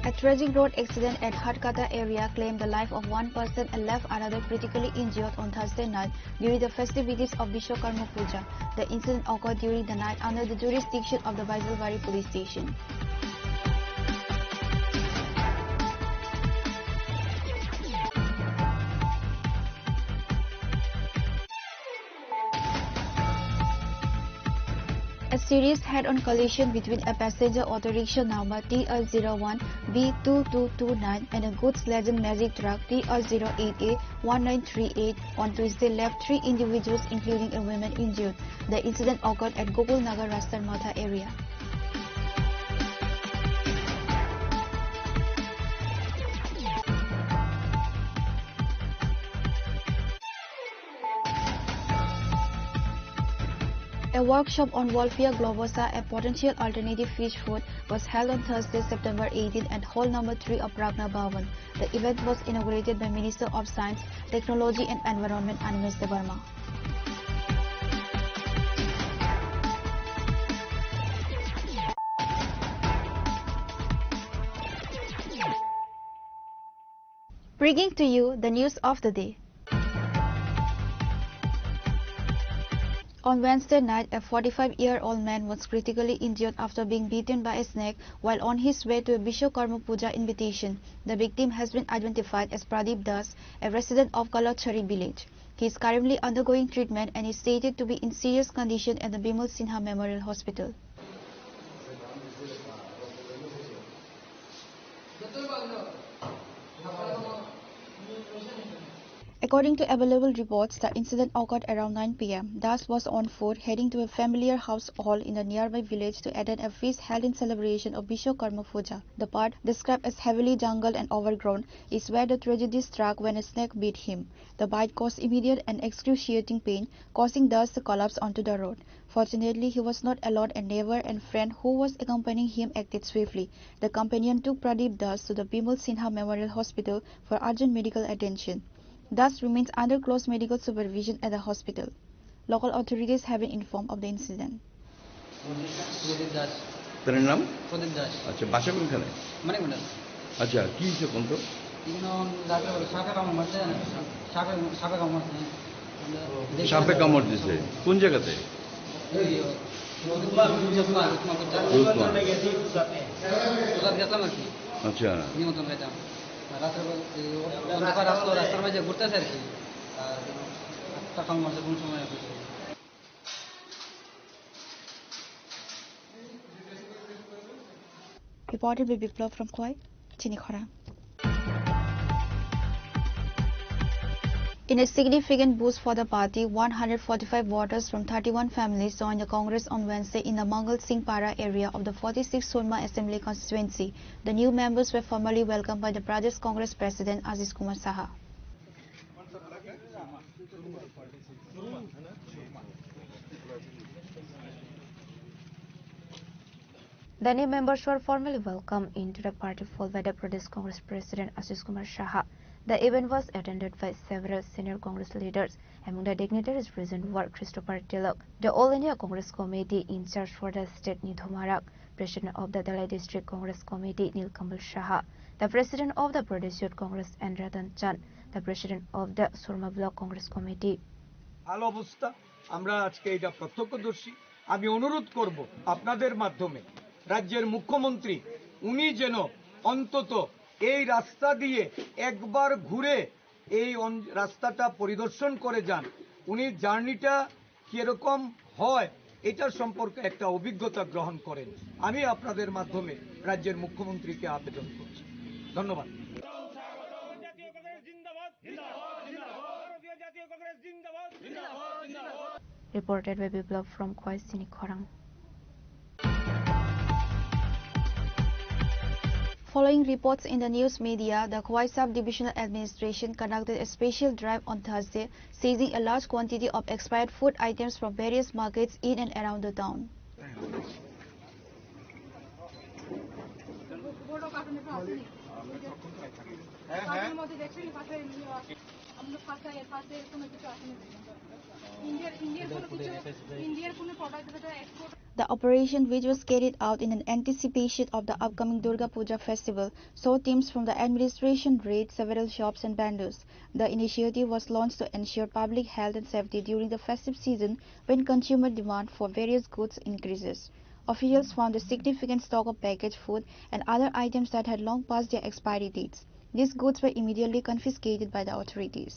A tragic road accident at Hatkata area claimed the life of one person and left another critically injured on Thursday night during the festivities of Vishwakarma Puja. The incident occurred during the night under the jurisdiction of the Baisalwari police station. A serious head-on collision between a passenger auto rickshaw number TR01B2229 and a goods legend magic truck TR08A1938 on Tuesday left 3 individuals including a woman injured. The incident occurred at Gopalnagar Rastar Matha area. A workshop on Wolfia globosa, a potential alternative fish food, was held on Thursday, September 18 at Hall Number 3 of Pragna Bhavan. The event was inaugurated by Minister of Science, Technology and Environment Animesh Debarma. Bringing to you the news of the day. On Wednesday night, a 45-year-old man was critically injured after being bitten by a snake while on his way to a Vishwakarma Puja invitation. The victim has been identified as Pradeep Das, a resident of Kalachari village. He is currently undergoing treatment and is stated to be in serious condition at the Bimal Sinha Memorial Hospital. According to available reports, the incident occurred around 9 p.m. Das was on foot heading to a familiar house hall in the nearby village to attend a feast held in celebration of Vishwakarma Puja. The part, described as heavily jungled and overgrown, is where the tragedy struck when a snake bit him. The bite caused immediate and excruciating pain, causing Das to collapse onto the road. Fortunately, he was not alone. A neighbor and friend who was accompanying him acted swiftly. The companion took Pradeep Das to the Bimal Sinha Memorial Hospital for urgent medical attention. Das remains under close medical supervision at the hospital. Local authorities have been informed of the incident. तेरे नाम प्रदीप दास अच्छा बासा कौन खाने मने कोन अच्छा की से कौन तो इनो दादा सापे काम मरते हैं सापे काम मरते हैं सापे कामड़ दिसे कौन जगह पे अच्छा রাস্তার মাঝে ঘুরতেছে আর কি তখন মাসে কোন সময় Reported by Biplav from Khoi, Chinikhara. In a significant boost for the party, 145 voters from 31 families joined the Congress on Wednesday in the Mangal Singh Para area of the 46th Surma Assembly constituency. The new members were formally welcomed by the Pradesh Congress President Aziz Kumar Saha. The new members were formally welcomed into the party followed by the Pradesh Congress President Aziz Kumar Saha. The event was attended by several senior Congress leaders. Among the dignitaries present were Christopher Tilak, the All India Congress Committee in charge for the state Nidhu Marak, President of the Dalai District Congress Committee Nilkamal Saha, the President of the Pradesh Youth Congress Endratan Chand, the President of the Surma Block Congress Committee. ভালো অবস্থা আমরা আজকে এটা প্রত্যক্ষদর্শী আমি অনুরোধ করব আপনাদের মাধ্যমে রাজ্যের মুখ্যমন্ত্রী উনি যেন অন্তত এই রাস্তা দিয়ে একবার ঘুরে এই রাস্তাটা পরিদর্শন করে যান উনি জার্নিটা কিরকম হয় এটা সম্পর্কে একটা অভিজ্ঞতা গ্রহণ করেন আমি আপনাদের মাধ্যমে রাজ্যের মুখ্যমন্ত্রীকে আবেদন করছি ধন্যবাদ Reported by Biplav from Khoi, Chinikhara. Following reports in the news media, the Khoi Sub-Divisional Administration conducted a special drive on Thursday, seizing a large quantity of expired food items from various markets in and around the town. আমরা ফাঁসে এরকম কিছু আসেনি ইন্ডিয়ার কোনো product যেটা export The operation, which was carried out in anticipation of the upcoming Durga Puja festival, saw teams from the administration raid several shops and vendors. The initiative was launched to ensure public health and safety during the festive season when consumer demand for various goods increases. Officials found a significant stock of packaged food and other items that had long passed their expiry dates. These goods were immediately confiscated by the authorities.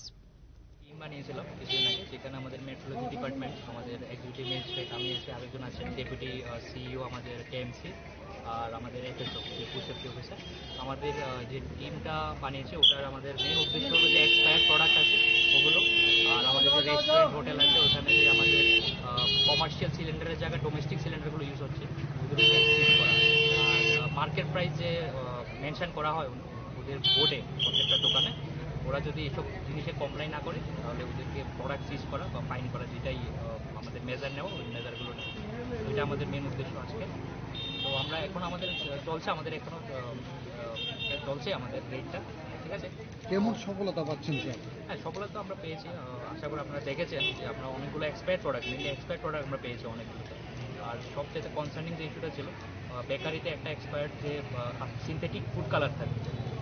বানিয়েছিলাম কিছুদিন আগে, যেখানে আমাদের metrology department, আমাদের executive magistrate, আমি আছি, আরেকজন আছেন ডেপুটি সিইও আমাদের কেএমসি, আর আমাদের এফএসও ফুড সেফটি অফিসার। আমাদের যে টিমটা বানিয়েছে ওটার আমাদের মেন উদ্দেশ্য হলো যে এক্সপায়ার্ড প্রোডাক্ট আছে ওগুলো, আর আমাদের যে রেস্টুরেন্ট হোটেল আছে ওখানে যে আমাদের কমার্শিয়াল সিলিন্ডারের জায়গায় ডোমেস্টিক সিলিন্ডারগুলো ইউজ হচ্ছে ওগুলোকে সিজ করা আছে। আর মার্কেট প্রাইস যে মেনশন করা হয় ওদের বোর্ডে প্রত্যেকটা দোকানে, ওরা যদি এসব জিনিসে কমপ্লেন না করে তাহলে ওদেরকে প্রোডাক্ট সিজ করা বা ফাইন করা, যেটাই আমাদের মেজার নেওয়া, ওই মেজারগুলো নেওয়া, ওইটা আমাদের মেন উদ্দেশ্য আজকে। তো আমরা এখন আমাদের চলছে, আমাদের এখনও চলছে আমাদের রেটটা, ঠিক আছে। কেমন সফলতা পাচ্ছেন স্যার? হ্যাঁ, সফলতা আমরা পেয়েছি, আশা করি আপনারা দেখেছেন যে আমরা অনেকগুলো expired product, mainly expired product আমরা পেয়েছি অনেকগুলো। আর সবচেয়ে কনসার্নিং যে ইস্যুটা ছিল, বেকারিতে একটা এক্সপায়ার্ড যে সিনথেটিক ফুড কালার থাকে,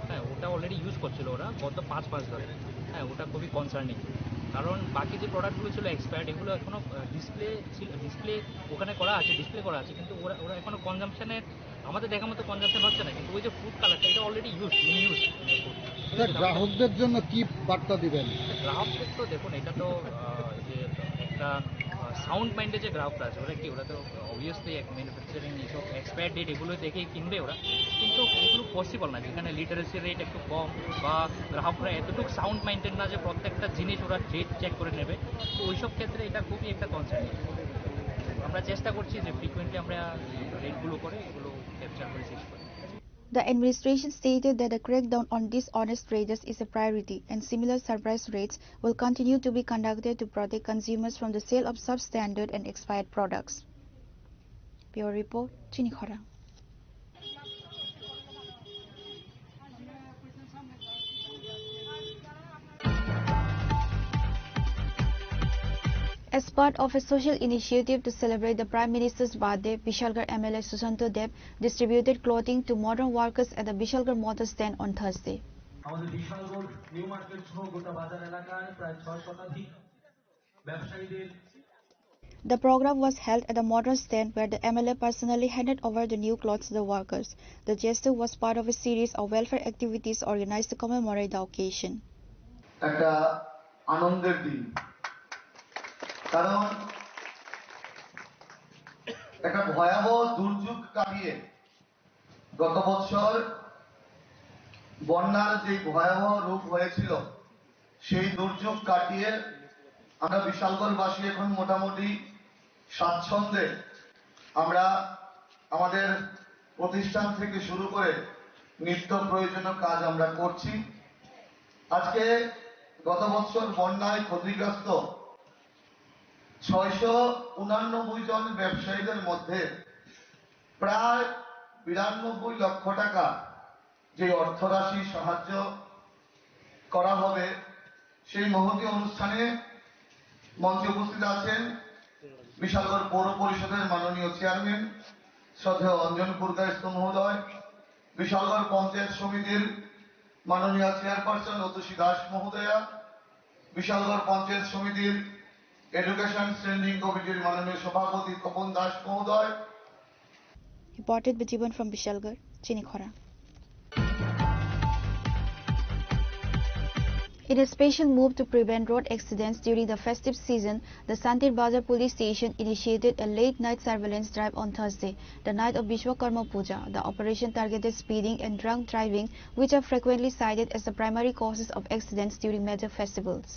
হ্যাঁ ওটা অলরেডি ইউজ করছিল ওরা গত 5 মাস ধরে। হ্যাঁ, ওটা খুবই কনসার্নিং, কারণ বাকি যে প্রোডাক্টগুলো ছিল এক্সপায়ার্ড, এগুলো এখনও ডিসপ্লে ওখানে করা আছে, ডিসপ্লে করা আছে, কিন্তু ওরা এখনও কনজামশনের আমাদের দেখা মতো কনজামশন হচ্ছে না। কিন্তু ওই যে ফুড কালারটা, এটা অলরেডি ইউজ। গ্রাহকদের জন্য কি বার্তা দিবেন? গ্রাহকদের তো দেখুন, এটা তো যে একটা সাউন্ড মাইন্ডে যে গ্রাহকরা আছে ওরা তো অবভিয়াসলি ম্যানুফ্যাকচারিং এইসব এক্সপায়ার ডেট এগুলো দেখেই কিনবে ওরা, কিন্তু এগুলো পসিবল না যেখানে লিটারেসি রেট একটু কম বা গ্রাহকরা এতটুকু সাউন্ড মাইন্ডেড না যে প্রত্যেকটা জিনিস ওরা ডেট চেক করে নেবে। তো ওইসব ক্ষেত্রে এটা খুবই একটা কনসার্ন। আমরা চেষ্টা করছি যে ফ্রিকুয়েন্টলি আমরা রেটগুলো করে এগুলো ক্যাপচার করে শেষ করি। The administration stated that the crackdown on dishonest traders is a priority and similar surprise raids will continue to be conducted to protect consumers from the sale of substandard and expired products. Bureau Report, Chinikhara. As part of a social initiative to celebrate the Prime Minister's birthday, Bishalgarh MLA Susanto Deb distributed clothing to modern workers at the Bishalgarh Motor Stand on Thursday. আমাদের Bishalgarh new market সহ গোটা বাজার এলাকায় প্রায় 6 শতাধিক ব্যবসায়ীদের The program was held at the Motor Stand where the MLA personally handed over the new clothes to the workers. The gesture was part of a series of welfare activities organized to commemorate the occasion. একটা আনন্দের দিন, কারণ একটা ভয়াবহ দুর্যোগ কাটিয়ে গত বছর বন্যার যে ভয়াবহ রূপ হয়েছিল সেই দুর্যোগ কাটিয়ে আমরা বিশালগড়বাসী এখন মোটামুটি স্বাচ্ছন্দ্যে আমরা আমাদের প্রতিষ্ঠান থেকে শুরু করে নিত্য প্রয়োজনীয় কাজ আমরা করছি। আজকে গত বছর বন্যায় ক্ষতিগ্রস্ত 689 জন ব্যবসায়ীদের মধ্যে প্রায় 92 লক্ষ টাকা যে অর্থরাশি সাহায্য করা হবে, সেই মহতী অনুষ্ঠানে মঞ্চে উপস্থিত আছেন বিশালগড় পৌর পরিষদের মাননীয় চেয়ারম্যান শ্রদ্ধেয় অঞ্জন পুরকায়স্থ মহোদয়, বিশালগড় পঞ্চায়েত সমিতির মাননীয় চেয়ারপারসন অতুষী দাস মহোদয়া, বিশালগড় পঞ্চায়েত সমিতির এডুকেশন স্ট্যান্ডিং কমিটির মাননীয় সভাপতি তপন দাস মহোদয়। Reported by Jiban from Bishalgarh, Chinikhara. In a special move to prevent road accidents during the festive season, the Santir Bazar police station initiated a late-night surveillance drive on Thursday, the night of Vishwakarma Puja. The operation targeted speeding and drunk driving, which are frequently cited as the primary causes of accidents during major festivals.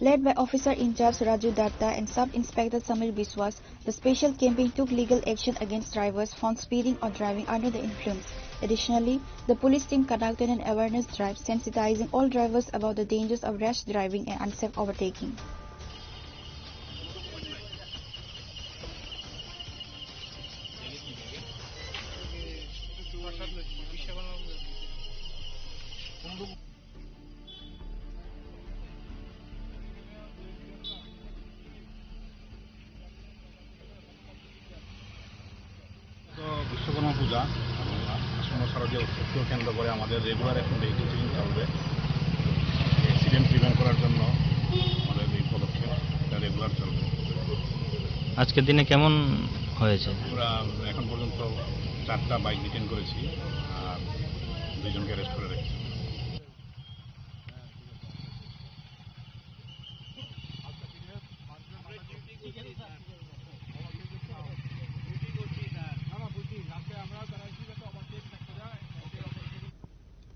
Led by Officer in Charge Raju Datta and Sub-Inspector Samir Biswas, the special campaign took legal action against drivers found speeding or driving under the influence. Additionally, the police team conducted an awareness drive sensitizing all drivers about the dangers of rash driving and unsafe overtaking. Vishwakarma পূজা আসন্ন শারদীয় উৎসবকে কেন্দ্র করে আমাদের regular এখন vehicle checking চলবে। Accident prevent করার জন্য আমাদের এই পদক্ষেপ এটা রেগুলার চলবে। আজকের দিনে কেমন হয়েছে? আমরা এখন পর্যন্ত 4টা বাইক ডিটেইন করেছি আর 2জনকে অ্যারেস্ট করে রেখেছি।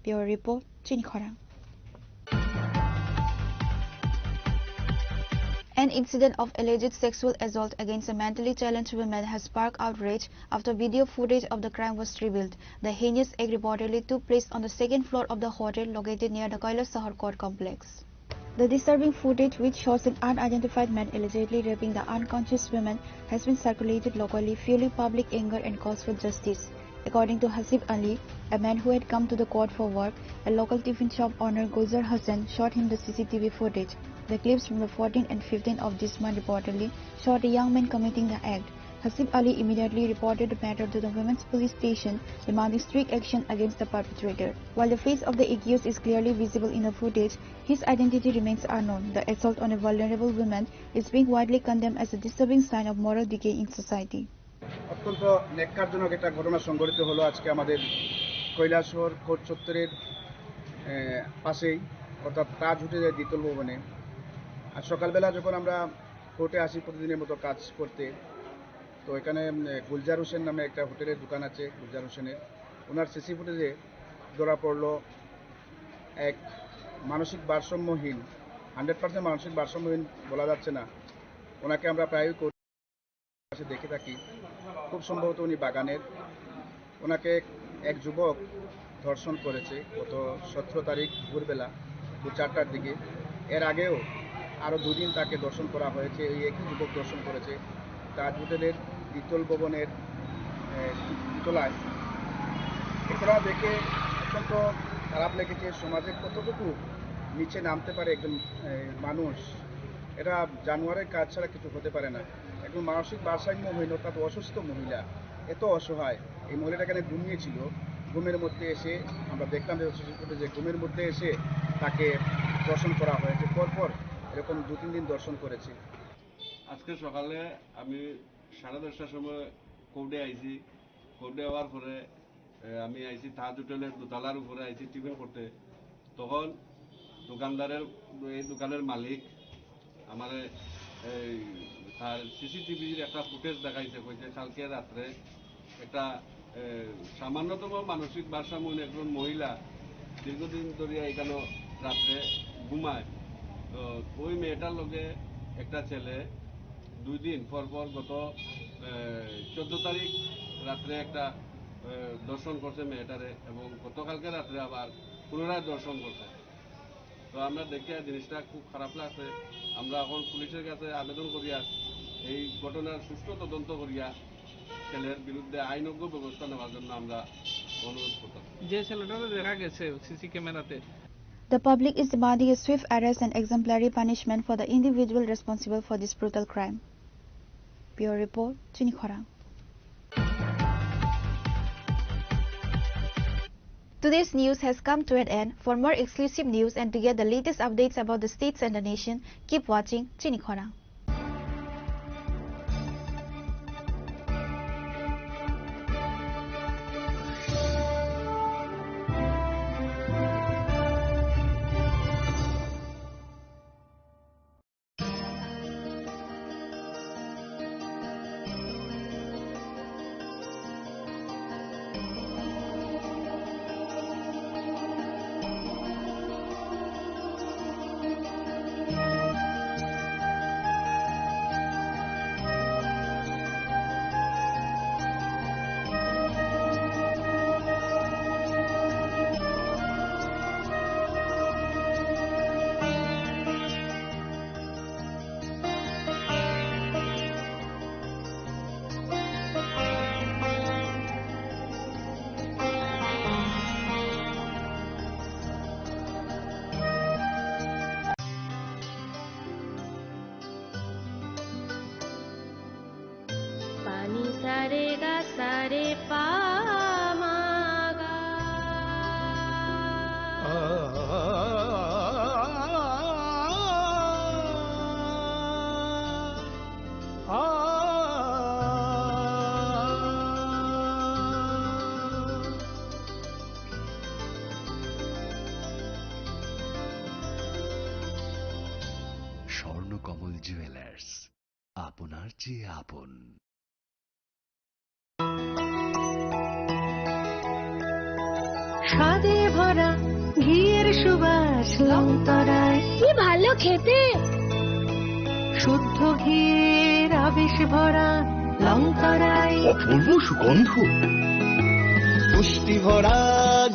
Bureau Report, Chini Khorang. An incident of alleged sexual assault against a mentally challenged woman has sparked outrage after video footage of the crime was revealed. The heinous act reportedly took place on the second floor of the hotel located near the Kailash Sahar Court complex. The disturbing footage, which shows an unidentified man allegedly raping the unconscious woman, has been circulated locally, fueling public anger and calls for justice. According to Hasib Ali, a man who had come to the court for work, a local tiffin shop owner Gulzar Hassan showed him the CCTV footage. The clips from the 14th and 15th of this month reportedly showed a young man committing the act. Hasib Ali immediately reported the matter to the women's police station, demanding strict action against the perpetrator. While the face of the accused is clearly visible in the footage, his identity remains unknown. The assault on a vulnerable woman is being widely condemned as a disturbing sign of moral decay in society. অত্যন্ত ন্যাক্কারজনক একটা ঘটনা সংঘটিত হলো আজকে আমাদের Kailashahar court চত্বরের পাশেই, অর্থাৎ তাজ হোটেলের দ্বিতল ভবনে। আর সকালবেলা যখন আমরা কোর্টে আসি প্রতিদিনের মতো কাজ করতে, তো এখানে গুলজার হোসেন নামে একটা হোটেলের দোকান আছে, গুলজার হোসেনের, ওনার সিসি ফুটেজে ধরা পড়লো এক মানসিক ভারসাম্যহীন, 100% মানসিক ভারসাম্যহীন বলা যাচ্ছে না, ওনাকে আমরা প্রায়ই কোর্টে দেখে থাকি। খুব সম্ভবত উনি বাগানের। ওনাকে এক যুবক ধর্ষণ করেছে গত 17 তারিখ ভোরবেলা 4টার দিকে। এর আগেও আরও 2 দিন তাকে ধর্ষণ করা হয়েছে, এই একই যুবক ধর্ষণ করেছে তাজ হোটেলের দ্বিতল ভবনের তলায়। এছাড়া দেখে অত্যন্ত খারাপ লেগেছে, সমাজে কতটুকু নিচে নামতে পারে একজন মানুষ। এটা জানোয়ারের কাজ ছাড়া কিছু হতে পারে না। একজন মানসিক ভারসাম্যহীন অর্থাৎ অসুস্থ মহিলা, এত অসহায়। এই মহিলাটা এখানে ঘুমিয়েছিল, ঘুমের মধ্যে এসে আমরা দেখলাম যে ঘুমের মধ্যে এসে তাকে দর্শন করা হয়েছে। পরপর এরকম 2-3 দিন দর্শন করেছে। আজকে সকালে আমি 10:30টার সময় কোর্টে আইছি। কোর্টে হওয়ার পরে আমি আইছি তাজ হোটেলের দোতলার উপরে আইছি টিফিন করতে। তখন এই দোকানের মালিক আমার তার সিসিটিভির একটা ফুটেজ দেখাইছে, কইছে কালকে রাত্রে একটা সামান্যতম মানসিক ভারসাম্যহীন একজন মহিলা দীর্ঘদিন ধরে এখানে রাত্রে ঘুমায়। তো ওই মেয়েটার লগে একটা ছেলে 2 দিন পর গত 14 তারিখ রাত্রে একটা দর্শন করছে মেয়েটারে, এবং গতকালকে রাত্রে আবার পুনরায় দর্শন করছে। তো আমরা দেখে জিনিসটা খুব খারাপ লাগছে। আমরা এখন পুলিশের কাছে আবেদন করিয়া এই ঘটনার সুষ্ঠু তদন্ত করিয়া ছেলের বিরুদ্ধে আইনজ্ঞ ব্যবস্থা নেওয়ার জন্য আমরা অনুরোধ করতাম। যে ছেলেটা দেখা গেছে সিসি ক্যামেরাতে, The public is demanding a swift arrest and exemplary punishment for the individual responsible for this brutal crime. Bureau Report, Chini Khorang. Today's news has come to an end. For more exclusive news and to get the latest updates about the states and the nation, keep watching Chini Khorang. रे गा सा रे पा मा गा Swarnakamal jewellers, আপনার চেয়ে আপন। স্বাদে ভরা ঘিয়ের সুবাস লংতরায়, কি ভালো খেতে। শুদ্ধ ঘিয়ের আবেশ ভরা লংতরায়, অপূর্ব সুগন্ধ। পুষ্টি ভরা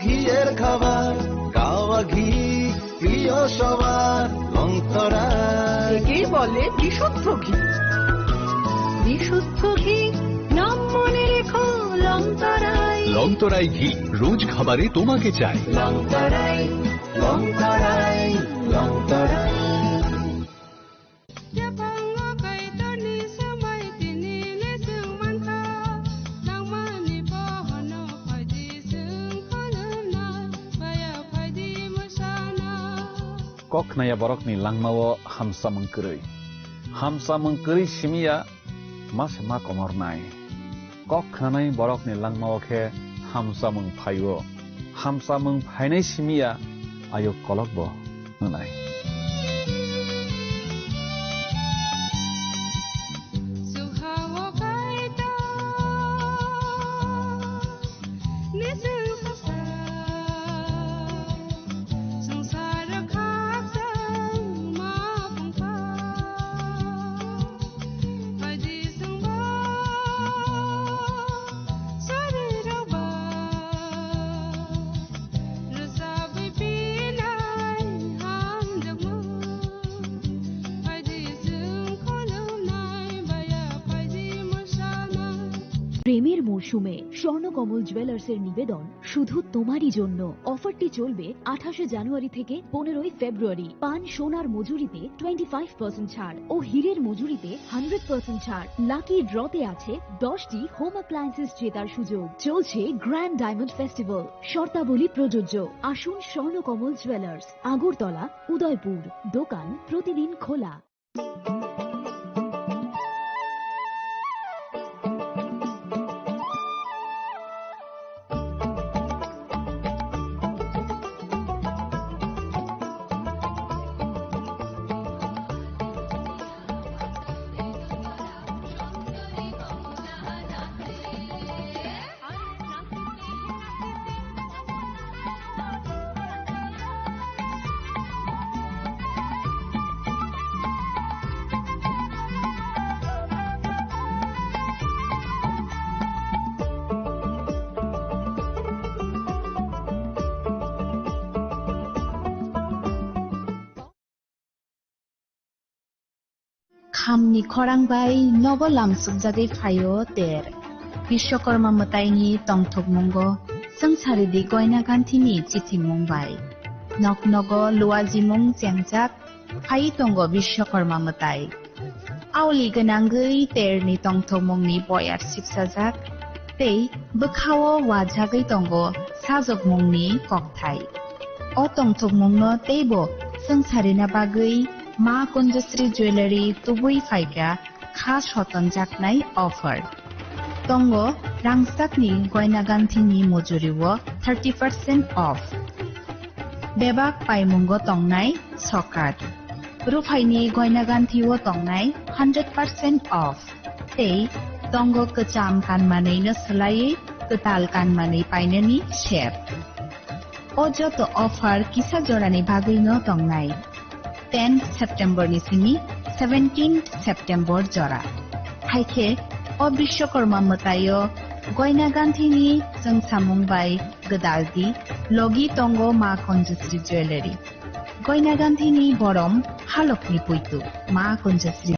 ঘিয়ের খাবার, গাওয়া ঘি প্রিয় সবার লংতরায়। একেই বলে বিশুদ্ধ ঘি। বিশুদ্ধ ঘি নাম মনে রেখো লংতরায়। লংতরাই ঘি রোজ খাবারে তোমাকে চাই। লংতরাই লংতরাই লংতরাই। Kok naya borok ni langmawo hamsa mengkerui. Hamsa mengkerui simia mas ma komor nai. Kok nanai borok ni langmawo ke hamsa mengphayo. Hamsa mengphainai simia ayo kolok bo nanai. প্রেমের মৌসুমে স্বর্ণকমল জুয়েলার্সের নিবেদন শুধু তোমারই জন্য। অফারটি চলবে 28 জানুয়ারি থেকে 15 ফেব্রুয়ারি। পান সোনার মজুরিতে 25% ছাড় ও হীরের মজুরিতে 100% ছাড়। লাকি ড্রতে আছে 10টি হোম অ্যাপ্লায়েন্সেস জেতার সুযোগ। চলছে গ্র্যান্ড ডায়মন্ড ফেস্টিভ্যাল, শর্তাবলী প্রযোজ্য। আসুন স্বর্ণকমল জুয়েলার্স, আগরতলা, উদয়পুর। দোকান প্রতিদিন খোলা। खामनि खरांबाय नबलामसुकजादै फायो तेर विश्वकर्मा मोतायनि तंथकमुंगो संसारिदि गयना गान्थिनि चिथिमुंबाय नगनगो लुवाजिमुं जेंजाक फाय तंगो विश्वकर्मा मोताय आवलि गोनांगै तेरनि तंथकमुंनि बयार सिपसाजाक तै बोखावो वाजागै तंगो साजकमुंनि ककथाय अ तंथकमुंनो तैबो संसारिना बागै मा कुंजश्री ज्वेलरी तुबुई फाइग्रा खास हतन जाकनाय अफार तंगो रांसाकनि गयना गान्थिनि मजुरिवो 30% ऑफ बेबाक पाइमुंगो तंगनाय सकात रुफाइनि गयना गान्थिवो तंगनाय 100% ऑफ तै तंगो कचाम कानमानैनो सोलायै कताल कानमानै पाइननि शेप अजत अफार किसा जरानि बागैनो तंगनाय 10 सेप्टेम्बर निसिनि 17 सेप्टेम्बर जरा हाइखे अ विश्वकर्मा मोतायो गयना गान्थिनि जोंसामुंबाय गोदालदि लगी तंगो मा कुंजश्री ज्वेलरी गयना गान्थिनि बरम हालकनि पुइतु मा कुंजश्री।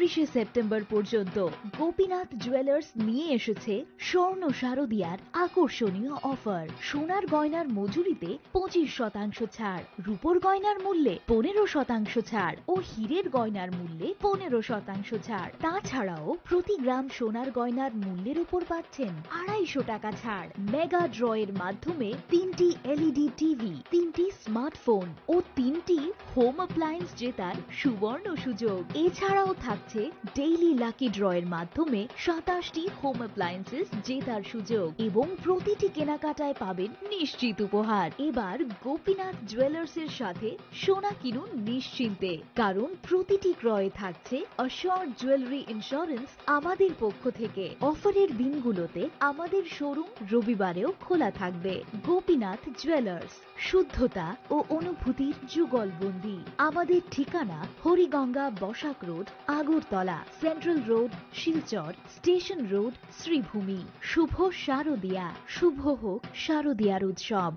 29শে সেপ্টেম্বর পর্যন্ত গোপীনাথ জুয়েলার্স নিয়ে এসেছে স্বর্ণ শারদিয়ার আকর্ষণীয় অফার। সোনার গয়নার মজুরিতে 25% ছাড়, রূপোর গয়নার মূল্যে 15% ছাড় ও হীরের গয়নার মূল্যে 15% ছাড়। তাছাড়াও প্রতি গ্রাম সোনার গয়নার মূল্যের উপর পাচ্ছেন 250 টাকা ছাড়। মেগা ড্রয়ের মাধ্যমে 3টি LED টিভি, 3টি স্মার্টফোন ও 3টি হোম অ্যাপ্লায়েন্স জেতার সুবর্ণ সুযোগ। এছাড়াও থাকছে ডেইলি লাকি ড্রয়ের মাধ্যমে 27টি হোম অ্যাপ্লায়েন্সেস জেতার সুযোগ এবং প্রতিটি কেনাকাটায় পাবেন নিশ্চিত উপহার। এবার গোপীনাথ জুয়েলার্স এর সাথে সোনা কিনুন নিশ্চিন্তে, কারণ প্রতিটি ক্রয়ে থাকছে অ্যাশিওরড জুয়েলারি ইন্স্যুরেন্স আমাদের পক্ষ থেকে। অফারের দিনগুলোতে আমাদের শোরুম রবিবারেও খোলা থাকবে। গোপীনাথ জুয়েলার্স, শুদ্ধতা ও অনুভূতির যুগলবন্দি। আমাদের ঠিকানা Hariganga Basak road, Agartala, central road, Silchar, station road, Sribhumi. শুভ শারদিয়া, শুভ হোক শারদিয়ার উৎসব।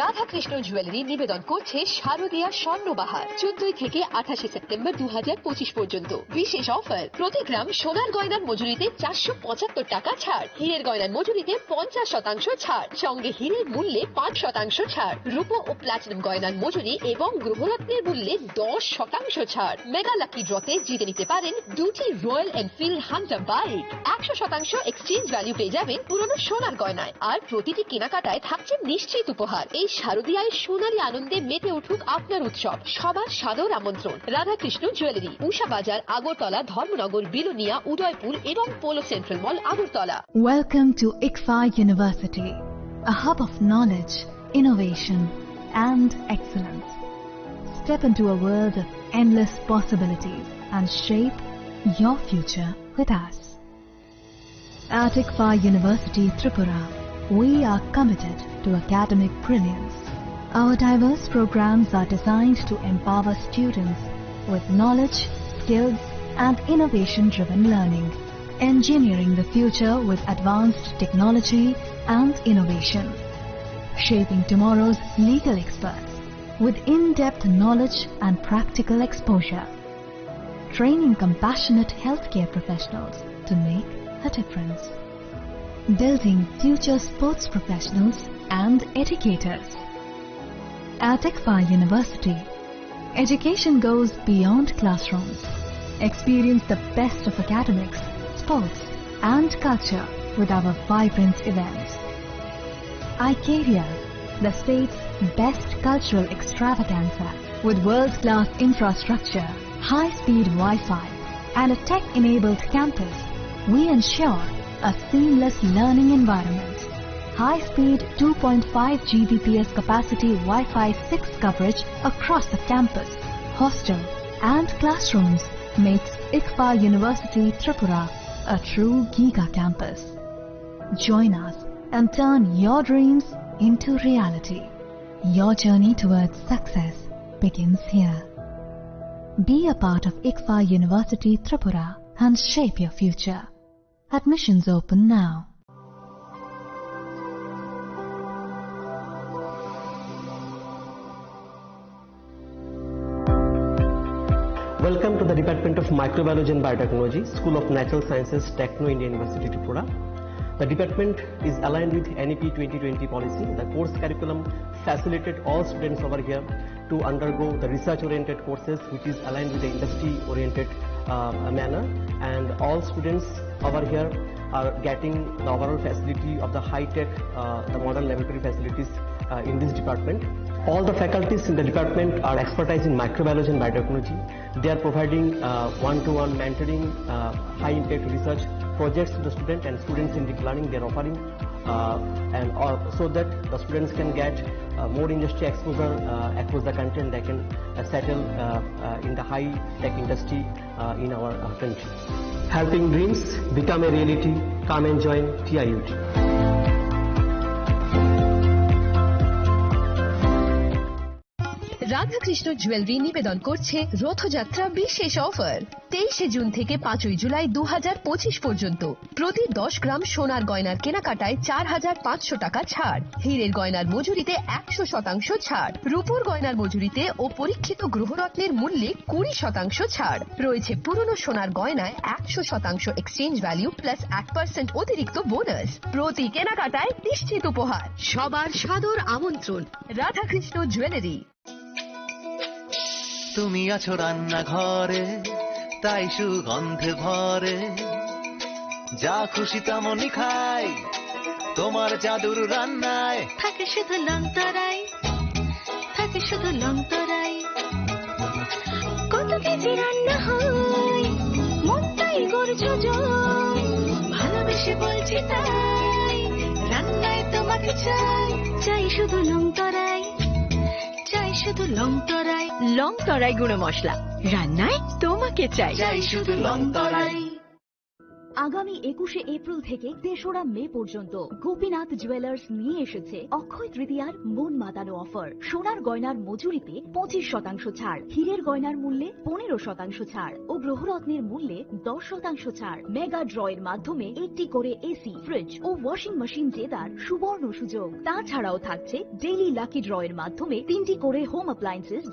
রাধাকৃষ্ণ জুয়েলারি নিবেদন করছে শারদীয়া স্বর্ণবাহার 14 থেকে 28 সেপ্টেম্বর 2025 পর্যন্ত। বিশেষ অফার, প্রতি গ্রাম সোনার গয়নার মজুরিতে 475 টাকা ছাড়, হীরের গয়নার মজুরিতে 50% ছাড়, সঙ্গে হীরের মূল্যে 5% ছাড়, রূপো ও প্লাটিনাম গয়নার মজুরি এবং গ্রহরত্নের মূল্যে 10% ছাড়। মেগা লাকি ড্রতে জিতে নিতে পারেন 2টি royal Enfield Hunter bike. 100% exchange value পেয়ে যাবেন পুরনো সোনার গয়নায়, আর প্রতিটি কেনাকাটায় থাকছে নিশ্চিত উপহার। এই শারদীয়ায় সোনালী আনন্দে মেতে উঠুক আপনার উৎসব। সবার সাদর আমন্ত্রণ। রাধাকৃষ্ণ জুয়েলারি, উষা বাজার, আগরতলা, ধর্মনগর, বিলোনিয়া, উদয়পুর এবং polo central mall, Agartala. Welcome to ICFA University, a hub of knowledge, innovation and excellence. Step into a world of endless possibilities and shape your future with us. At ICFA University, Tripura, we are committed to academic brilliance. Our diverse programs are designed to empower students with knowledge, skills, and innovation-driven learning, engineering the future with advanced technology and innovation, shaping tomorrow's legal experts with in-depth knowledge and practical exposure, training compassionate healthcare professionals to make a difference, building future sports professionals and educators. At ICFA University, education goes beyond classrooms. Experience the best of academics, sports and culture with our vibrant events. ICARIA, the state's best cultural extravaganza, with world-class infrastructure, high-speed Wi-Fi and a tech-enabled campus, we ensure a seamless learning environment. High-speed 2.5 Gbps capacity Wi-Fi 6 coverage across the campus, hostel and classrooms makes ICFA University Tripura a true giga campus. Join us and turn your dreams into reality. Your journey towards success begins here. Be a part of ICFA University Tripura and shape your future. Admissions open now. Welcome to the Department of Microbiology and Biotechnology, School of Natural Sciences, Techno India University, Tripura. The department is aligned with NEP 2020 policy. The course curriculum facilitated all students over here to undergo the research-oriented courses, which is aligned with the industry-oriented manner. And all students over here are getting the overall facility of the high-tech, the modern laboratory facilities in this department. All the faculties in the department are expertise in microbiology and biotechnology. They are providing one-to-one mentoring, high-impact research projects to the student, and students in deep learning they are offering, so that the students can get more industry exposure across the country, and they can settle in the high-tech industry in our country. Helping dreams become a reality. Come and join TIUT. Radhakrishna jewellery নিবেদন করছে রথযাত্রা বিশেষ offer 23 June থেকে 5 জুলাই 2025 পর্যন্ত প্রতি 10 গ্রাম সোনার গয়নার কেনাকাটায় 4,500 টাকা ছাড়, হীরের গয়নার মজুরিতে 100% ছাড়, রূপোর গয়নার মজুরিতে ও পরীক্ষিত গ্রহরত্নের মূল্যে 20% ছাড় রয়েছে। পুরনো সোনার গয়নায় 100% এক্সচেঞ্জ ভ্যালু প্লাস 1% অতিরিক্ত বোনাস। প্রতি কেনাকাটায় নিশ্চিত উপহার। সবার সাদর আমন্ত্রণ রাধাকৃষ্ণ জুয়েলারি। তুমি আছো রান্নাঘরে, তাই সুগন্ধে ভরে, যা খুশি তেমনই খাই তোমার জাদুর রান্নায়। থাকে শুধু লংতরাই, থাকে শুধু লংতরাই, কত কেজি রান্না হয় মনটাই গড়ছো জয়, ভালোবেসে বলছি তাই রান্নায় তোমাকে চাই, চাই শুধু লংতরাই, চাই শুধু লংতরাই, লংতরাই গুঁড়ো মশলা, রান্নায় তোমাকে চাই, চাই শুধু লংতরাই। আগামী 21শে এপ্রিল থেকে 3রা মে পর্যন্ত গোপীনাথ জুয়েলার্স নিয়ে এসেছে অক্ষয় তৃতীয়ার মন মাতানো অফার। সোনার গয়নার মজুরিতে 25% ছাড়, হীরের গয়নার মূল্যে 15% ছাড় ও গ্রহরত্নের মূল্যে 10% ছাড়। মেগা ড্রয়ের মাধ্যমে একটি করে এসি, ফ্রিজ ও ওয়াশিং মেশিন জেতার সুবর্ণ সুযোগ। তাছাড়াও থাকছে ডেইলি লাকি ড্রয়ের মাধ্যমে 3টি করে হোম অ্যাপ্লায়েন্সেস